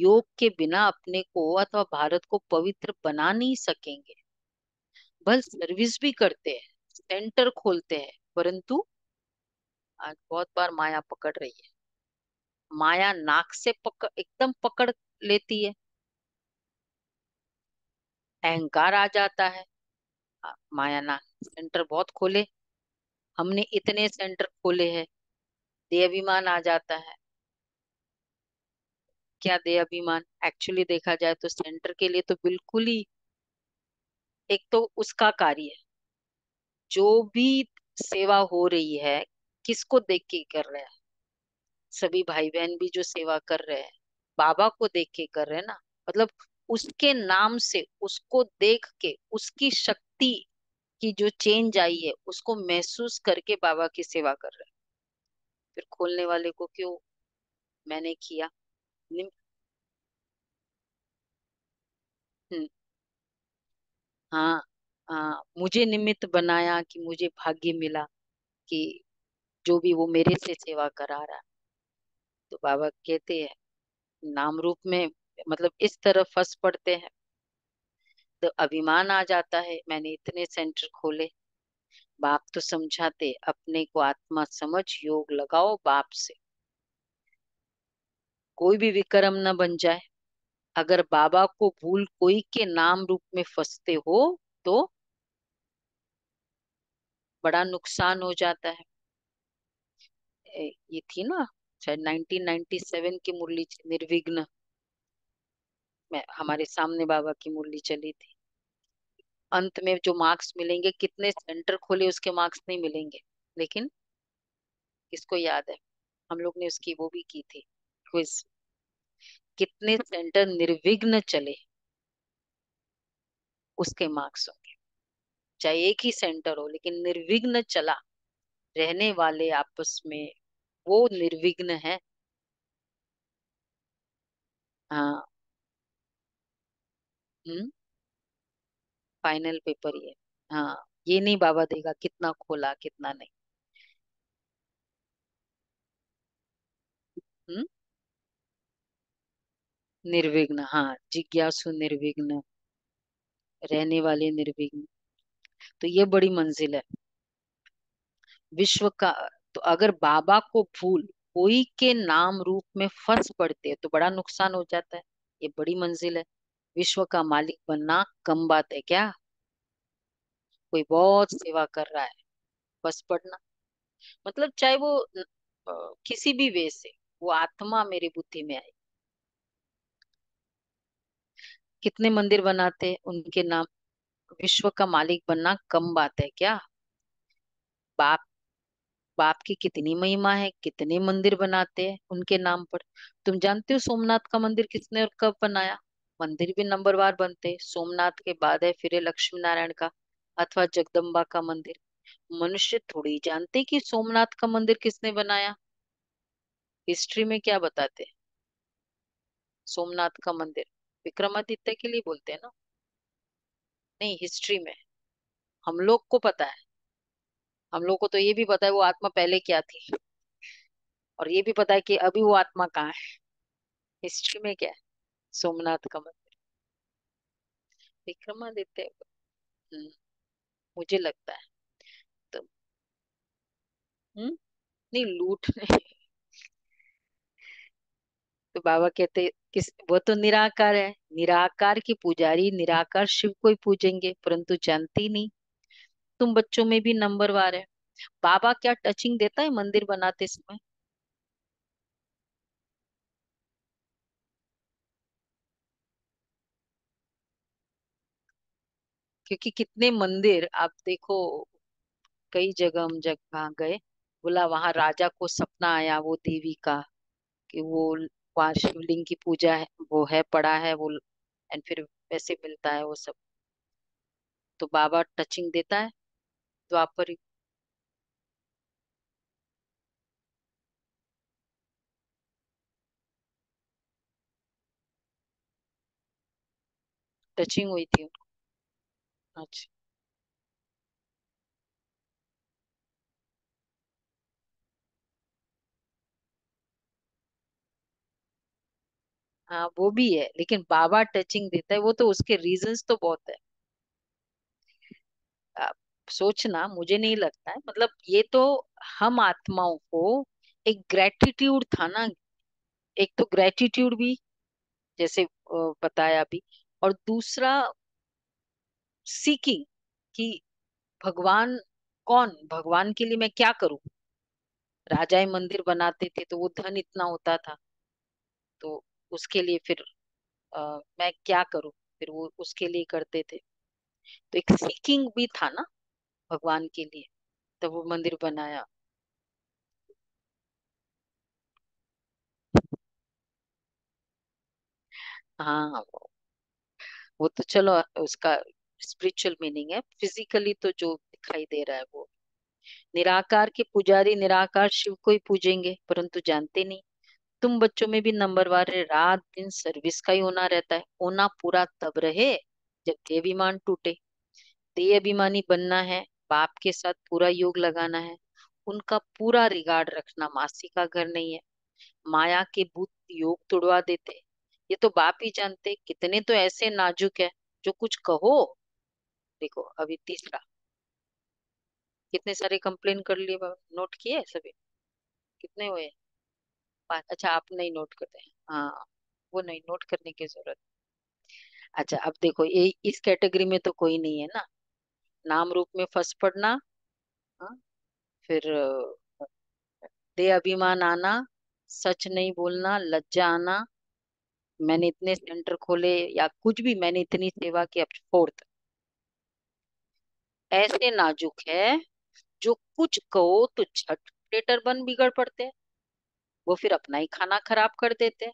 Speaker 3: योग के बिना अपने को अथवा भारत को पवित्र बना नहीं सकेंगे। बस सर्विस भी करते हैं, सेंटर खोलते हैं, परंतु आज बहुत बार माया पकड़ रही है। माया नाक से पकड़, एकदम पकड़ लेती है, अहंकार आ जाता है। माया नाक सेंटर बहुत खोले, हमने इतने सेंटर खोले हैं, देह अभिमान आ जाता है। क्या देह अभिमान, एक्चुअली देखा जाए तो सेंटर के लिए तो बिल्कुल ही, एक तो उसका कार्य है, जो भी सेवा हो रही है किसको देख के कर रहे हैं। सभी भाई बहन भी जो सेवा कर रहे हैं बाबा को देख के कर रहे हैं ना, मतलब उसके नाम से, उसको देख के, उसकी शक्ति की जो चेंज आई है उसको महसूस करके बाबा की सेवा कर रहे हैं। फिर खोलने वाले को क्यों मैंने किया। निम, हम्म, हाँ, हाँ मुझे निमित्त बनाया कि मुझे भाग्य मिला कि जो भी वो मेरे से सेवा करा रहा है। तो बाबा कहते हैं नाम रूप में, मतलब इस तरह फंस पड़ते हैं तो अभिमान आ जाता है, मैंने इतने सेंटर खोले। बाप तो समझाते अपने को आत्मा समझ, योग लगाओ बाप से, कोई भी विक्रम न बन जाए। अगर बाबा को भूल कोई के नाम रूप में फंसते हो तो बड़ा नुकसान हो जाता है। ये थी ना शायद 1997 की मुरली, निर्विघ्न में हमारे सामने बाबा की मुरली चली थी। अंत में जो मार्क्स मिलेंगे, कितने सेंटर खोले उसके मार्क्स नहीं मिलेंगे, लेकिन किसको याद है, हम लोग ने उसकी वो भी की थी क्विज, कितने सेंटर निर्विघ्न चले उसके मार्क्स होंगे। चाहे एक ही सेंटर हो लेकिन निर्विघ्न चला
Speaker 2: रहने वाले आपस में, वो निर्विघ्न है। हाँ। हम्म। फाइनल पेपर ये। हाँ, ये नहीं बाबा देगा कितना खोला कितना नहीं। हम्म। निर्विघ्न, हाँ, जिज्ञासु निर्विघ्न, रहने वाले निर्विघ्न। तो ये बड़ी मंजिल है विश्व का। तो अगर बाबा को भूल कोई के नाम रूप में फंस पड़ते हैं तो बड़ा नुकसान हो जाता है। ये बड़ी मंजिल है। विश्व का मालिक बनना कम बात है क्या? कोई बहुत सेवा कर रहा है, बस पढ़ना, मतलब चाहे वो किसी भी वे से वो आत्मा मेरी बुद्धि में आई। कितने मंदिर बनाते हैं उनके नाम। विश्व का मालिक बनना कम बात है क्या? बाप बाप की कितनी महिमा है, कितने मंदिर बनाते हैं उनके नाम पर। तुम जानते हो सोमनाथ का मंदिर किसने और कब बनाया? मंदिर भी नंबरवार बनते हैं। सोमनाथ के बाद है फिर है लक्ष्मी नारायण का अथवा जगदम्बा का मंदिर। मनुष्य थोड़ी जानते कि सोमनाथ का मंदिर किसने बनाया। हिस्ट्री में क्या बताते हैं? सोमनाथ का मंदिर विक्रमादित्य के लिए बोलते हैं ना। नहीं, हिस्ट्री में हम लोग को पता है। हम लोग को तो ये भी पता है वो आत्मा पहले क्या थी, और ये भी पता है कि अभी वो आत्मा कहाँ है। हिस्ट्री में क्या है? सोमनाथ का मंदिर विक्रमादित्य। हम्म, मुझे लगता है। तो नहीं, लूट नहीं। तो बाबा कहते किस, वो तो निराकार है। निराकार के पुजारी निराकार शिव को ही पूजेंगे, परंतु जानते ही नहीं। तुम बच्चों में भी नंबरवार है। बाबा क्या टचिंग देता है मंदिर बनाते समय? क्योंकि कितने मंदिर आप देखो, कई जगह हम जगह गए, बोला वहां राजा को सपना आया वो देवी का कि वो वहां शिवलिंग की पूजा है, वो है पड़ा है वो, एंड फिर वैसे मिलता है वो सब। तो बाबा टचिंग देता है द्वापर। टचिंग हुई थी उनको। अच्छा। हाँ, वो भी है, लेकिन बाबा टचिंग देता है वो तो उसके रीजंस तो बहुत है। आप सोचना, मुझे नहीं लगता है, मतलब ये तो हम आत्माओं को एक ग्रेटिट्यूड था ना। एक तो ग्रेटिट्यूड भी, जैसे बताया अभी, और दूसरा सीकिंग कि भगवान कौन, भगवान के लिए मैं क्या करूं। राजाएं मंदिर बनाते थे तो वो धन इतना होता था, तो उसके लिए फिर मैं क्या करूं, फिर वो उसके लिए करते थे। तो एक सीकिंग भी था ना भगवान के लिए, तब वो मंदिर बनाया। हाँ, वो तो चलो उसका स्पिरिचुअल मीनिंग है। फिजिकली तो जो दिखाई दे रहा है वो, निराकार के पुजारी निराकार शिव को ही पूजेंगे, परंतु जानते नहीं। तुम बच्चों में भी नंबरवार है। रात दिन सर्विस का ही होना रहता है। होना पूरा तब रहे जब देहाभिमान टूटे। देह अभिमानी बनना है, बाप के साथ पूरा योग लगाना है, उनका पूरा रिगार्ड रखना। मासी का घर नहीं है। माया के भूत योग तुड़वा देते। ये तो बाप ही जानते। कितने तो ऐसे नाजुक है जो कुछ कहो। देखो अभी तीसरा, कितने सारे कंप्लेन कर लिए नोट किए सभी? कितने हुए? पाँच। अच्छा, आप नहीं नोट करते हैं, हाँ, वो नहीं नोट करने की जरूरत। अच्छा, अब देखो ये इस कैटेगरी में तो कोई नहीं है ना। नाम रूप में फंस पड़ना, हाँ, फिर दे अभिमान आना, सच नहीं बोलना, लज्जा आना, मैंने इतने सेंटर खोले या कुछ भी, मैंने इतनी सेवा की। अब फोर्थ, ऐसे नाजुक है जो कुछ कहो तो झट प्लेटर बन बिगड़ पड़ते हैं। वो फिर अपना ही खाना खराब कर देते हैं।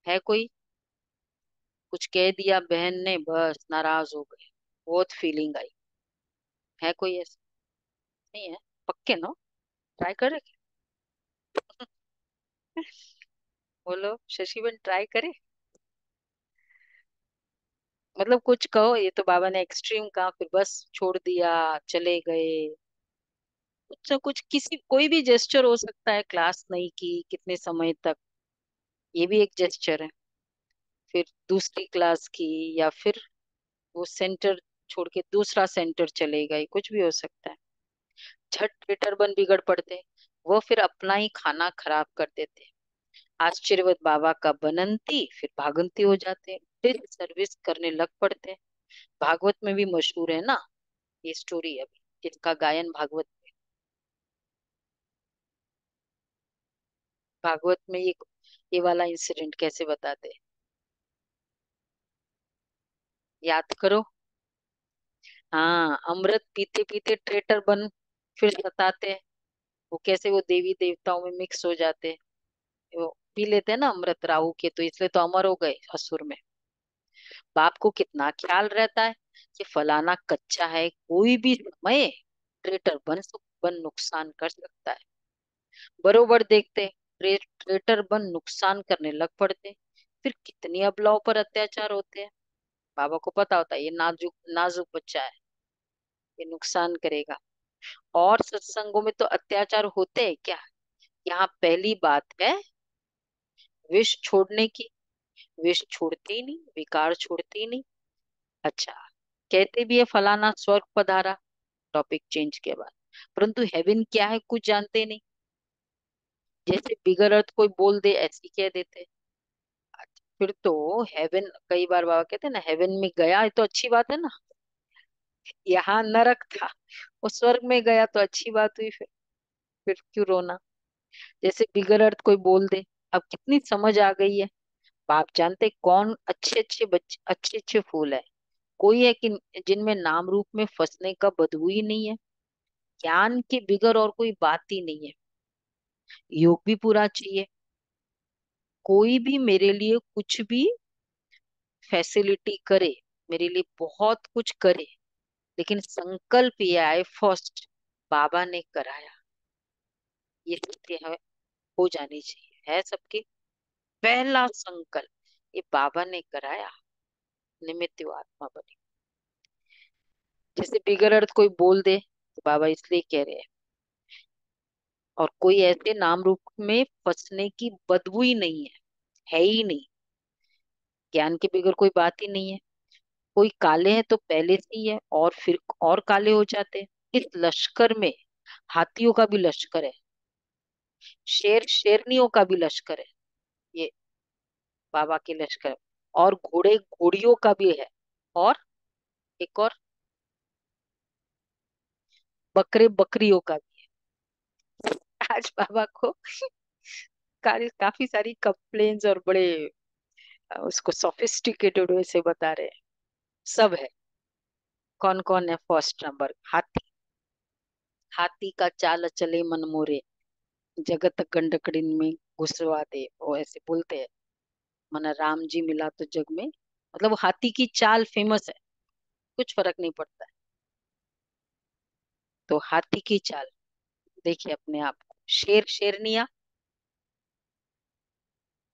Speaker 2: है कोई? कुछ कह दिया बहन ने, बस नाराज हो गए। बहुत फीलिंग आई। है कोई ऐसा? नहीं है।
Speaker 3: पक्के ना? ट्राई करे? बोलो शशि बहन, ट्राई करे? मतलब कुछ कहो, ये तो बाबा ने एक्सट्रीम कहा फिर बस छोड़ दिया, चले गए। कुछ ना कुछ, किसी कोई भी जेस्चर हो सकता है, क्लास नहीं की कितने समय तक, ये भी एक जेस्चर है। फिर दूसरी क्लास की, या फिर वो सेंटर छोड़ के दूसरा सेंटर चले गए, कुछ भी हो सकता है। झट ट्विटर बन बिगड़ पड़ते, वो फिर अपना ही खाना खराब कर देते। आश्चर्यवत बाबा का बनंती फिर भागंती हो जाते, फिर सर्विस करने लग पड़ते। भागवत में भी मशहूर है ना ये स्टोरी, अभी जिसका गायन भागवत में, भागवत में ये वाला इंसिडेंट कैसे बताते, याद करो। हाँ, अमृत पीते पीते ट्रेटर बन फिर सताते। वो कैसे वो देवी देवताओं में मिक्स हो जाते, वो पी लेते हैं ना अमृत राहु के, तो इसलिए तो अमर हो गए असुर में। बाप को कितना ख्याल रहता है कि फलाना कच्चा है, कोई भी समय ट्रेटर बन नुकसान कर सकता है। बरोबर देखते, ट्रेटर बन नुकसान करने लग पड़ते। फिर कितनी अबलाओं पर अत्याचार होते हैं। बाबा को पता होता है ये नाजुक नाजुक बच्चा है, ये नुकसान करेगा। और सत्संगों में तो अत्याचार होते हैं क्या? यहाँ पहली बात है विष छोड़ने की, विष छोड़ती ही नहीं, विकार छोड़ती ही नहीं। अच्छा, कहते भी है फलाना स्वर्ग पधारा, टॉपिक चेंज के बाद, परंतु हेवन क्या है कुछ जानते नहीं। जैसे बिगर अर्थ कोई बोल दे ऐसे ही कह देते। फिर तो हेवन, कई बार बाबा कहते हैं ना, हेवन में गया है तो अच्छी बात है ना, यहाँ नरक था, वो स्वर्ग में गया तो अच्छी बात हुई। फिर क्यों रोना? जैसे बिगर अर्थ कोई बोल दे, अब कितनी समझ आ गई है। बाप जानते कौन अच्छे अच्छे बच्चे, अच्छे अच्छे फूल है। कोई है कि जिनमें नाम रूप में फंसने का बदबू ही नहीं है। ज्ञान के बिगर और कोई बात ही नहीं है। योग भी पूरा चाहिए। कोई भी मेरे लिए कुछ भी फैसिलिटी करे, मेरे लिए बहुत कुछ करे, लेकिन संकल्प ये आए फर्स्ट, बाबा ने कराया, ये सत्य है, हो जानी चाहिए है सबके। पहला संकल्प ये बाबा ने कराया, निमित्त आत्मा बनी। जैसे बिगर अर्थ कोई बोल दे तो बाबा इसलिए कह रहे हैं। और कोई ऐसे नाम रूप में फंसने की बदबू ही नहीं है ही नहीं। ज्ञान के बिगर कोई बात ही नहीं है। कोई काले हैं तो पहले से ही है, और फिर और काले हो जाते हैं। इस लश्कर में हाथियों का भी लश्कर है, शेर शेरनियों का भी लश्कर है, ये बाबा के लश्कर है। और घोड़े घोड़ियों का भी है, और एक और बकरे बकरियों का भी है। आज बाबा को काफी सारी कंप्लेन्स और बड़े उसको सोफिस्टिकेटेड वे से बता रहे हैं। सब है। कौन कौन है? फर्स्ट नंबर हाथी। हाथी का चाल चले मन मोरे, जगत गंडकड़िन में घुसवा दे, वो ऐसे बोलते हैं। माना राम जी मिला तो जग में, मतलब वो हाथी की चाल फेमस है, कुछ फर्क नहीं पड़ता है। तो हाथी की चाल देखिए अपने आप को। शेर शेरनिया,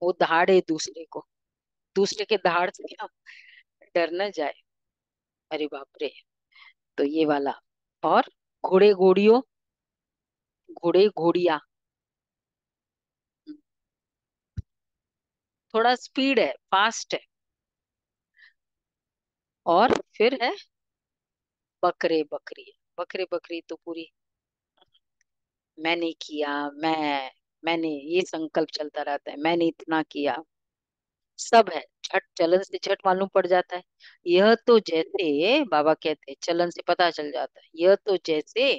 Speaker 3: वो दहाड़े दूसरे को, दूसरे के दहाड़ से हम डर न जाए, अरे बाप रे। तो ये वाला। और घोड़े घोड़ियों, घोड़े घोड़िया, थोड़ा स्पीड है, फास्ट है। और फिर है बकरे बकरी। बकरे बकरी तो पूरी मैंने किया, मैंने ये संकल्प चलता रहता है, मैंने इतना किया। सब है, झट चलन से झट मालूम पड़ जाता है। यह तो जैसे बाबा कहते हैं, चलन से पता चल जाता है, यह तो जैसे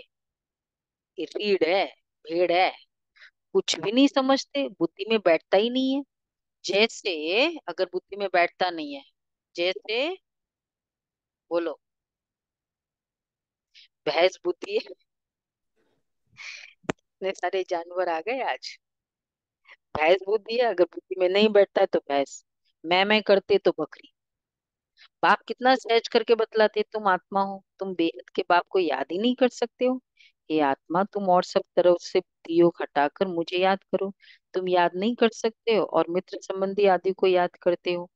Speaker 3: रीढ़ है, भेड़ है, कुछ भी नहीं समझते, बुद्धि में बैठता ही नहीं है। जैसे, अगर बुद्धि में बैठता नहीं है, जैसे, बोलो, भैंस बुद्धि है। इतने सारे जानवर आ गए आज। भैंस बुद्धि है, अगर बुद्धि में नहीं बैठता है तो भैंस, मैं करते तो बकरी। बाप कितना सहज करके बतलाते, तुम आत्मा हो, तुम बेहद के बाप को याद ही नहीं कर सकते हो हे आत्मा, तुम और सब तरफ से बुद्धि हटाकर मुझे याद करो। तुम याद नहीं कर सकते हो और मित्र संबंधी आदि को याद करते हो।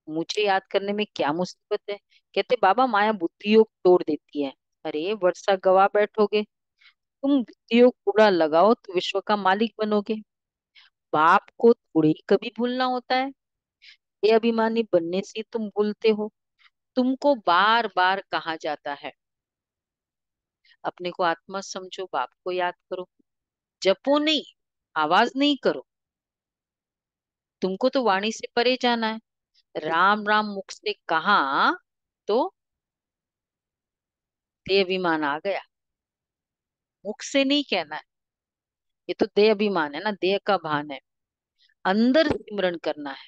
Speaker 3: मुझे याद करने में क्या मुसीबत है? कहते बाबा, माया बुद्धि योग तोड़ देती है। अरे वर्षा गवा बैठोगे, तुम बुद्धि योग पूरा लगाओ तो विश्व का मालिक बनोगे। बाप को थोड़ी ही कभी भूलना होता है। ये अभिमानी बनने से तुम भूलते हो। तुमको बार बार कहा जाता है अपने को आत्मा समझो, बाप को याद करो। जपो नहीं, आवाज नहीं करो। तुमको तो वाणी से परे जाना है। राम राम मुख से कहा तो देह अभिमान आ गया। मुख से नहीं कहना है, ये तो देह अभिमान है ना, देह का भान है। अंदर सिमरण करना है।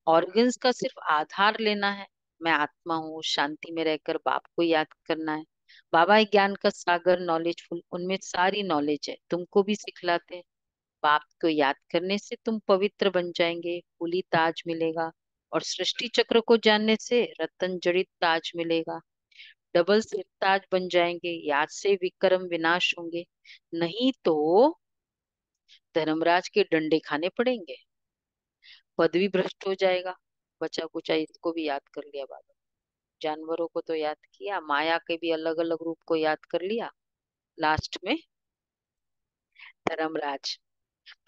Speaker 3: ऑर्गन्स का सिर्फ आधार लेना है। मैं आत्मा हूँ, शांति में रहकर बाप को याद करना है। बाबा है ज्ञान का सागर, नॉलेजफुल, उनमें सारी नॉलेज है, तुमको भी सिखलाते हैं। बाप को याद करने से तुम पवित्र बन जाएंगे, कुली ताज मिलेगा। और सृष्टि चक्र को जानने से रतन जड़ित ताज मिलेगा। डबल सिर ताज बन जाएंगे, याद से विक्रम विनाश होंगे। नहीं तो धर्मराज के डंडे खाने पड़ेंगे, पदवी भ्रष्ट हो जाएगा। बचा कुचा इसको भी याद कर लिया बाबा। जानवरों को तो याद किया, माया के भी अलग अलग रूप को याद कर लिया। लास्ट में धर्मराज,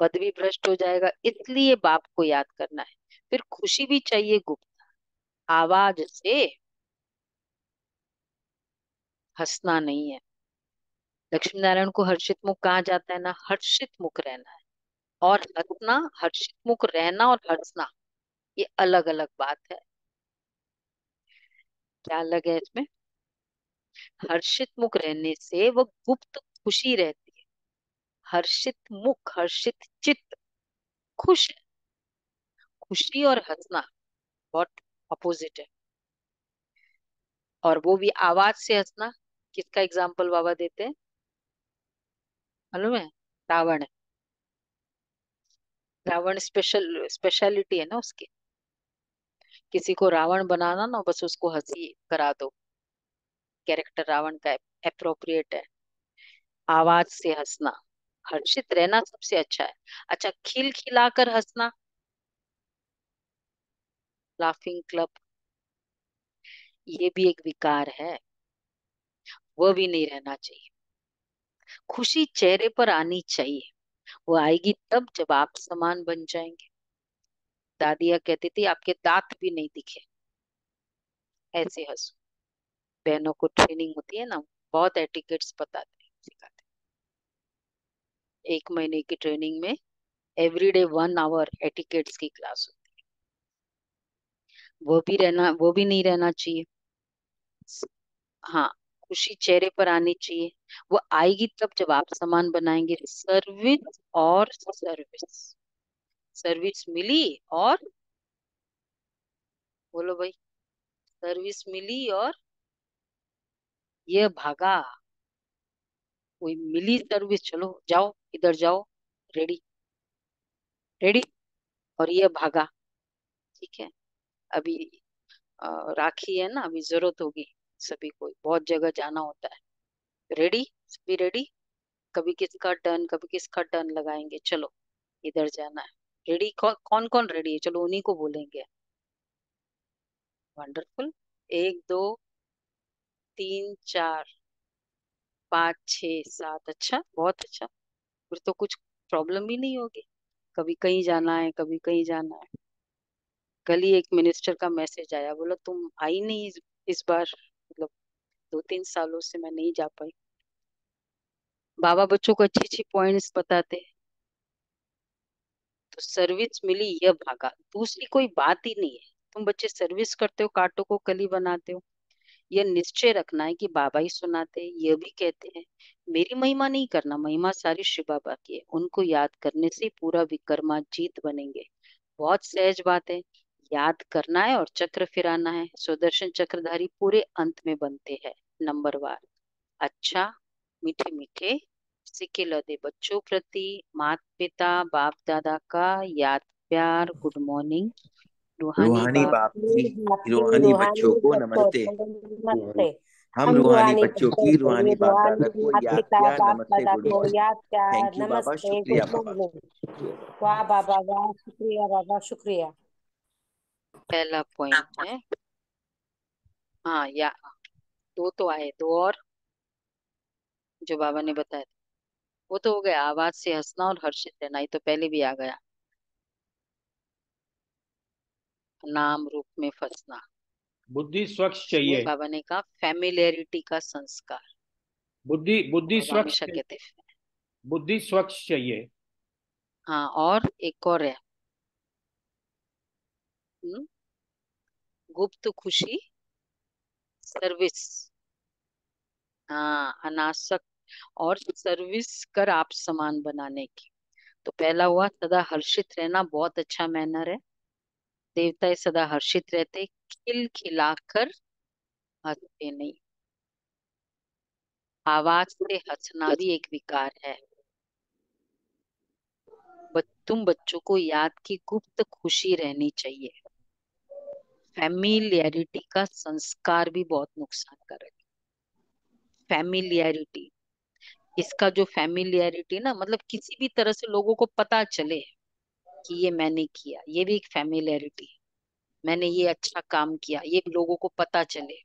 Speaker 3: पदवी भ्रष्ट हो जाएगा, इसलिए बाप को याद करना है। फिर खुशी भी चाहिए गुप्त, आवाज से हंसना नहीं है। लक्ष्मी नारायण को हर्षित मुख कहा जाता है ना, हर्षित मुख रहना है। और हंसना, हर्षित मुख रहना और हंसना, ये अलग अलग बात है। क्या अलग है इसमें? हर्षित मुख रहने से वो गुप्त खुशी रहती है। हर्षित मुख, हर्षित चित्त, खुश है। खुशी और हंसना बहुत अपोजिट है। और वो भी आवाज से हंसना। किसका एग्जाम्पल बाबा देते हैं मालूम है? रावण है। रावण स्पेशलिटी है ना उसकी। किसी को रावण बनाना ना, बस उसको हंसी करा दो, कैरेक्टर रावण का अप्रोप्रिएट है। आवाज से हंसना, हर्षित रहना सबसे अच्छा है। अच्छा, खिलखिलाकर हंसना, लाफिंग क्लब, ये भी एक विकार है, वह भी नहीं रहना चाहिए। खुशी चेहरे पर आनी चाहिए, वो आएगी तब जब आप समान बन जाएंगे। दादिया कहती थी आपके दांत भी नहीं दिखे, ऐसे हंसो। बहनों को ट्रेनिंग होती है ना, बहुत एटिकेट्स बताते हैं, सिखाते हैं। 1 महीने की ट्रेनिंग में एवरीडे 1 आवर एटिकेट्स की क्लास होती है। वो भी नहीं रहना चाहिए। हाँ, खुशी चेहरे पर आनी चाहिए। वो आएगी तब जब आप सामान बनाएंगे। सर्विस और सर्विस, सर्विस मिली और बोलो भाई, सर्विस मिली और ये भागा। कोई मिली सर्विस, चलो जाओ, इधर जाओ, रेडी रेडी, और ये भागा। ठीक है, अभी राखी है ना, अभी जरूरत होगी सभी को, बहुत जगह जाना होता है। रेडी, सभी रेडी। कभी किसका टर्न, कभी किसका टर्न लगाएंगे, चलो इधर जाना है। रेडी, कौन कौन रेडी है, चलो उन्हीं को बोलेंगे। वंडरफुल। 1 2 3 4 5 6 7, अच्छा, बहुत अच्छा। फिर तो कुछ प्रॉब्लम ही नहीं होगी। कभी कहीं जाना है, कभी कहीं जाना है। कल ही एक मिनिस्टर का मैसेज आया, बोला तुम आई नहीं इस बार, मतलब 2 3 सालों से मैं नहीं जा पाई। बाबा बच्चों को अच्छी अच्छी पॉइंट्स बताते हैं। तो सर्विस मिली, यह भागा, दूसरी कोई बात ही नहीं है। तुम बच्चे सर्विस करते हो, कांटों को कली बनाते हो, यह निश्चय रखना है कि बाबा ही सुनाते हैं। यह भी कहते हैं मेरी महिमा नहीं करना, महिमा सारी शिव बाबा की है, उनको याद करने से पूरा विक्रमाजीत बनेंगे। बहुत सहज बात है, याद करना है और चक्र फिराना है। सुदर्शन चक्रधारी पूरे अंत में बनते हैं, नंबरवार। अच्छा, मीठे मीठे सिक्के लदे बच्चों प्रति माता पिता बाप दादा का याद प्यार, गुड मॉर्निंग। रूहानी
Speaker 5: रूहानी
Speaker 3: बाप
Speaker 5: बाप की
Speaker 4: आपकी
Speaker 5: रूहानी
Speaker 4: रूहानी
Speaker 5: बच्चों को
Speaker 4: बच्चों
Speaker 5: नमस्ते।
Speaker 4: को नमस्ते।
Speaker 5: हम रूहानी बच्चों की रूहानी बाप दादा को
Speaker 4: माता
Speaker 5: याद
Speaker 4: पिता
Speaker 5: किया।
Speaker 4: बाप
Speaker 5: नमस्ते
Speaker 4: दादा
Speaker 5: गुड
Speaker 4: को
Speaker 5: मॉर्निंग।
Speaker 4: याद किया।
Speaker 5: थैंक यू बाबा,
Speaker 4: नमस्ते,
Speaker 5: शुक्रिया
Speaker 4: गुड
Speaker 5: बाबा।
Speaker 4: मॉर्निंग। वाह बाबा वाह, शुक्रिया बाबा, शुक्रिया।
Speaker 3: पहला पॉइंट है, हाँ या दो तो आए, दो और जो बाबा ने बताया वो तो हो गया। आवाज से हंसना और हर्षित रहना, ये तो पहले भी आ गया। नाम रूप में फंसना,
Speaker 6: बुद्धि स्वच्छ चाहिए।
Speaker 3: बाबा ने कहा फैमिलियरिटी का संस्कार।
Speaker 6: बुद्धि बुद्धि
Speaker 3: बाबा
Speaker 6: स्वच्छ
Speaker 3: हमेशा
Speaker 6: चाहिए।
Speaker 3: कहते हैं।
Speaker 6: बुद्धि स्वच्छ चाहिए।
Speaker 3: हाँ, और एक और है, गुप्त खुशी सर्विस। हाँ, अनासक्त और सर्विस कर आप समान बनाने की। तो पहला हुआ सदा हर्षित रहना, बहुत अच्छा मैनर है। देवता सदा हर्षित रहते, खिल खिलाकर हंसते नहीं। आवाज से हंसना भी एक विकार है। तुम बच्चों को याद की गुप्त खुशी रहनी चाहिए। फैमिलियरिटी का संस्कार भी बहुत नुकसानकारक है। फैमिलियरिटी, इसका जो फैमिलियरिटी ना, मतलब किसी भी तरह से लोगों को पता चले कि ये मैंने किया, ये भी एक फैमिलियरिटी है। मैंने ये अच्छा काम किया, ये लोगों को पता चले,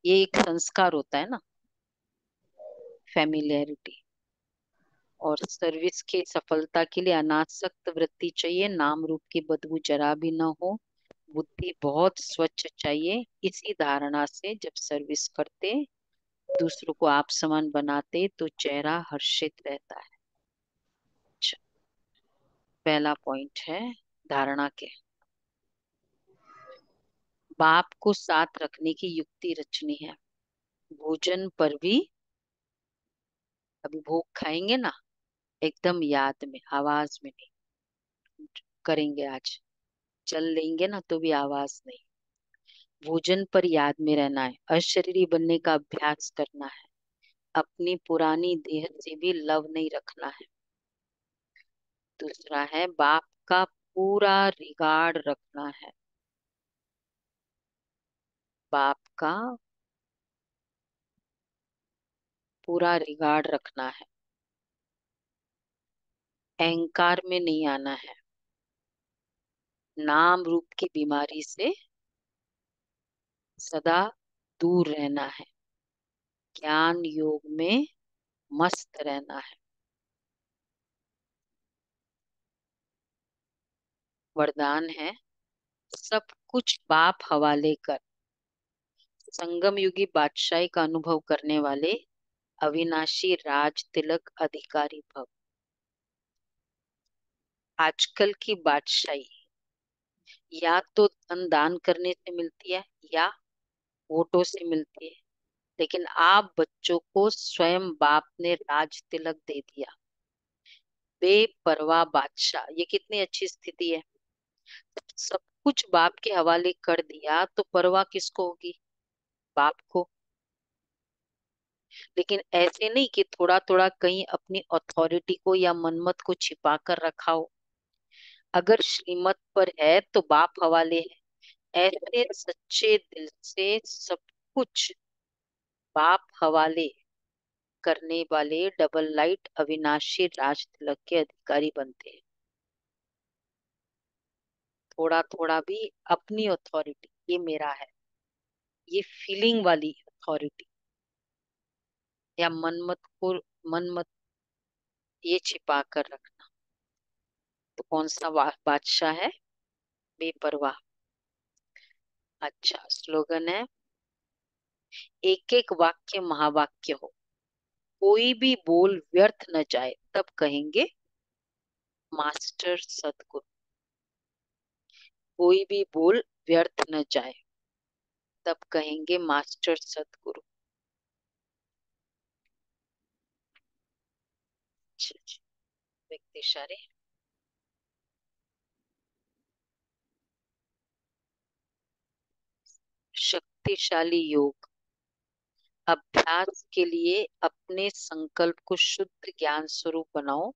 Speaker 3: ये एक संस्कार होता है ना, फैमिलियरिटी। और सर्विस के सफलता के लिए अनासक्त वृत्ति चाहिए। नाम रूप की बदबू जरा भी न हो। बुद्धि बहुत स्वच्छ चाहिए। इसी धारणा से जब सर्विस करते, दूसरों को आप समान बनाते, तो चेहरा हर्षित रहता है। अच्छा, पहला पॉइंट है धारणा के। बाप को साथ रखने की युक्ति रचनी है। भोजन पर भी, अभी भोग खाएंगे ना, एकदम याद में, आवाज में नहीं करेंगे। आज चल लेंगे ना तो भी आवाज नहीं। भोजन पर याद में रहना है। अशरीरी बनने का अभ्यास करना है। अपनी पुरानी देह से भी लव नहीं रखना है। दूसरा है बाप का पूरा रिगार्ड रखना है। बाप का पूरा रिगार्ड रखना है। अहंकार में नहीं आना है। नाम रूप की बीमारी से सदा दूर रहना है। ज्ञान योग में मस्त रहना है। वरदान है सब कुछ बाप हवाले कर। संगम युगी बादशाही का अनुभव करने वाले अविनाशी राज तिलक अधिकारी भव। आजकल की बादशाही या तो धन दान करने से मिलती है या वोटों से मिलती है, लेकिन आप बच्चों को स्वयं बाप ने राज तिलक दे दिया। बेपरवाह बादशाह, ये कितनी अच्छी स्थिति है। सब कुछ बाप के हवाले कर दिया तो परवाह किसको होगी? बाप को। लेकिन ऐसे नहीं कि थोड़ा थोड़ा कहीं अपनी अथॉरिटी को या मनमत को छिपा कर रखा हो। अगर श्रीमत पर है तो बाप हवाले है। ऐसे सच्चे दिल से सब कुछ बाप हवाले करने वाले डबल लाइट अविनाशी राज तिलक के अधिकारी बनते हैं। थोड़ा थोड़ा भी अपनी अथॉरिटी, ये मेरा है, ये फीलिंग वाली अथॉरिटी या मनमत ये छिपा कर रखना, तो कौन सा बादशाह है? बेपरवाह। अच्छा, स्लोगन है एक एक वाक्य महावाक्य हो। कोई भी बोल व्यर्थ न जाए, तब कहेंगे मास्टर सदगुरु। कोई भी बोल व्यर्थ न जाए, तब कहेंगे मास्टर सदगुरु। अच्छा जी, व्यक्ति इशारे। शक्तिशाली योग। अभ्यास के लिए अपने संकल्प को शुद्ध ज्ञान स्वरूप बनाओ।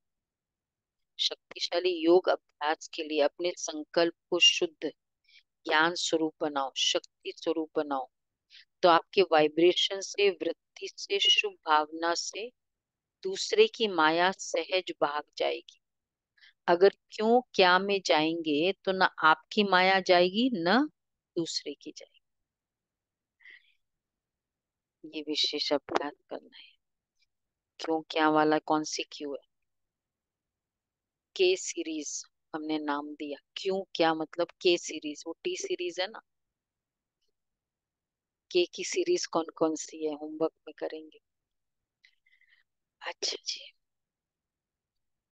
Speaker 3: शक्तिशाली योग अभ्यास के लिए अपने संकल्प को शुद्ध ज्ञान स्वरूप बनाओ, शक्ति स्वरूप बनाओ। तो आपके वाइब्रेशन से, वृत्ति से, शुभ भावना से दूसरे की माया सहज भाग जाएगी। अगर क्यों क्या में जाएंगे तो ना आपकी माया जाएगी न दूसरे की जाएगी। ये विशेष अभ्यास करना है। क्यों क्या वाला कौन सी क्यों है? के सीरीज हमने नाम दिया। क्यों क्या मतलब के सीरीज, वो टी सीरीज है ना। के की सीरीज कौन कौन सी है होमवर्क में करेंगे। अच्छा जी।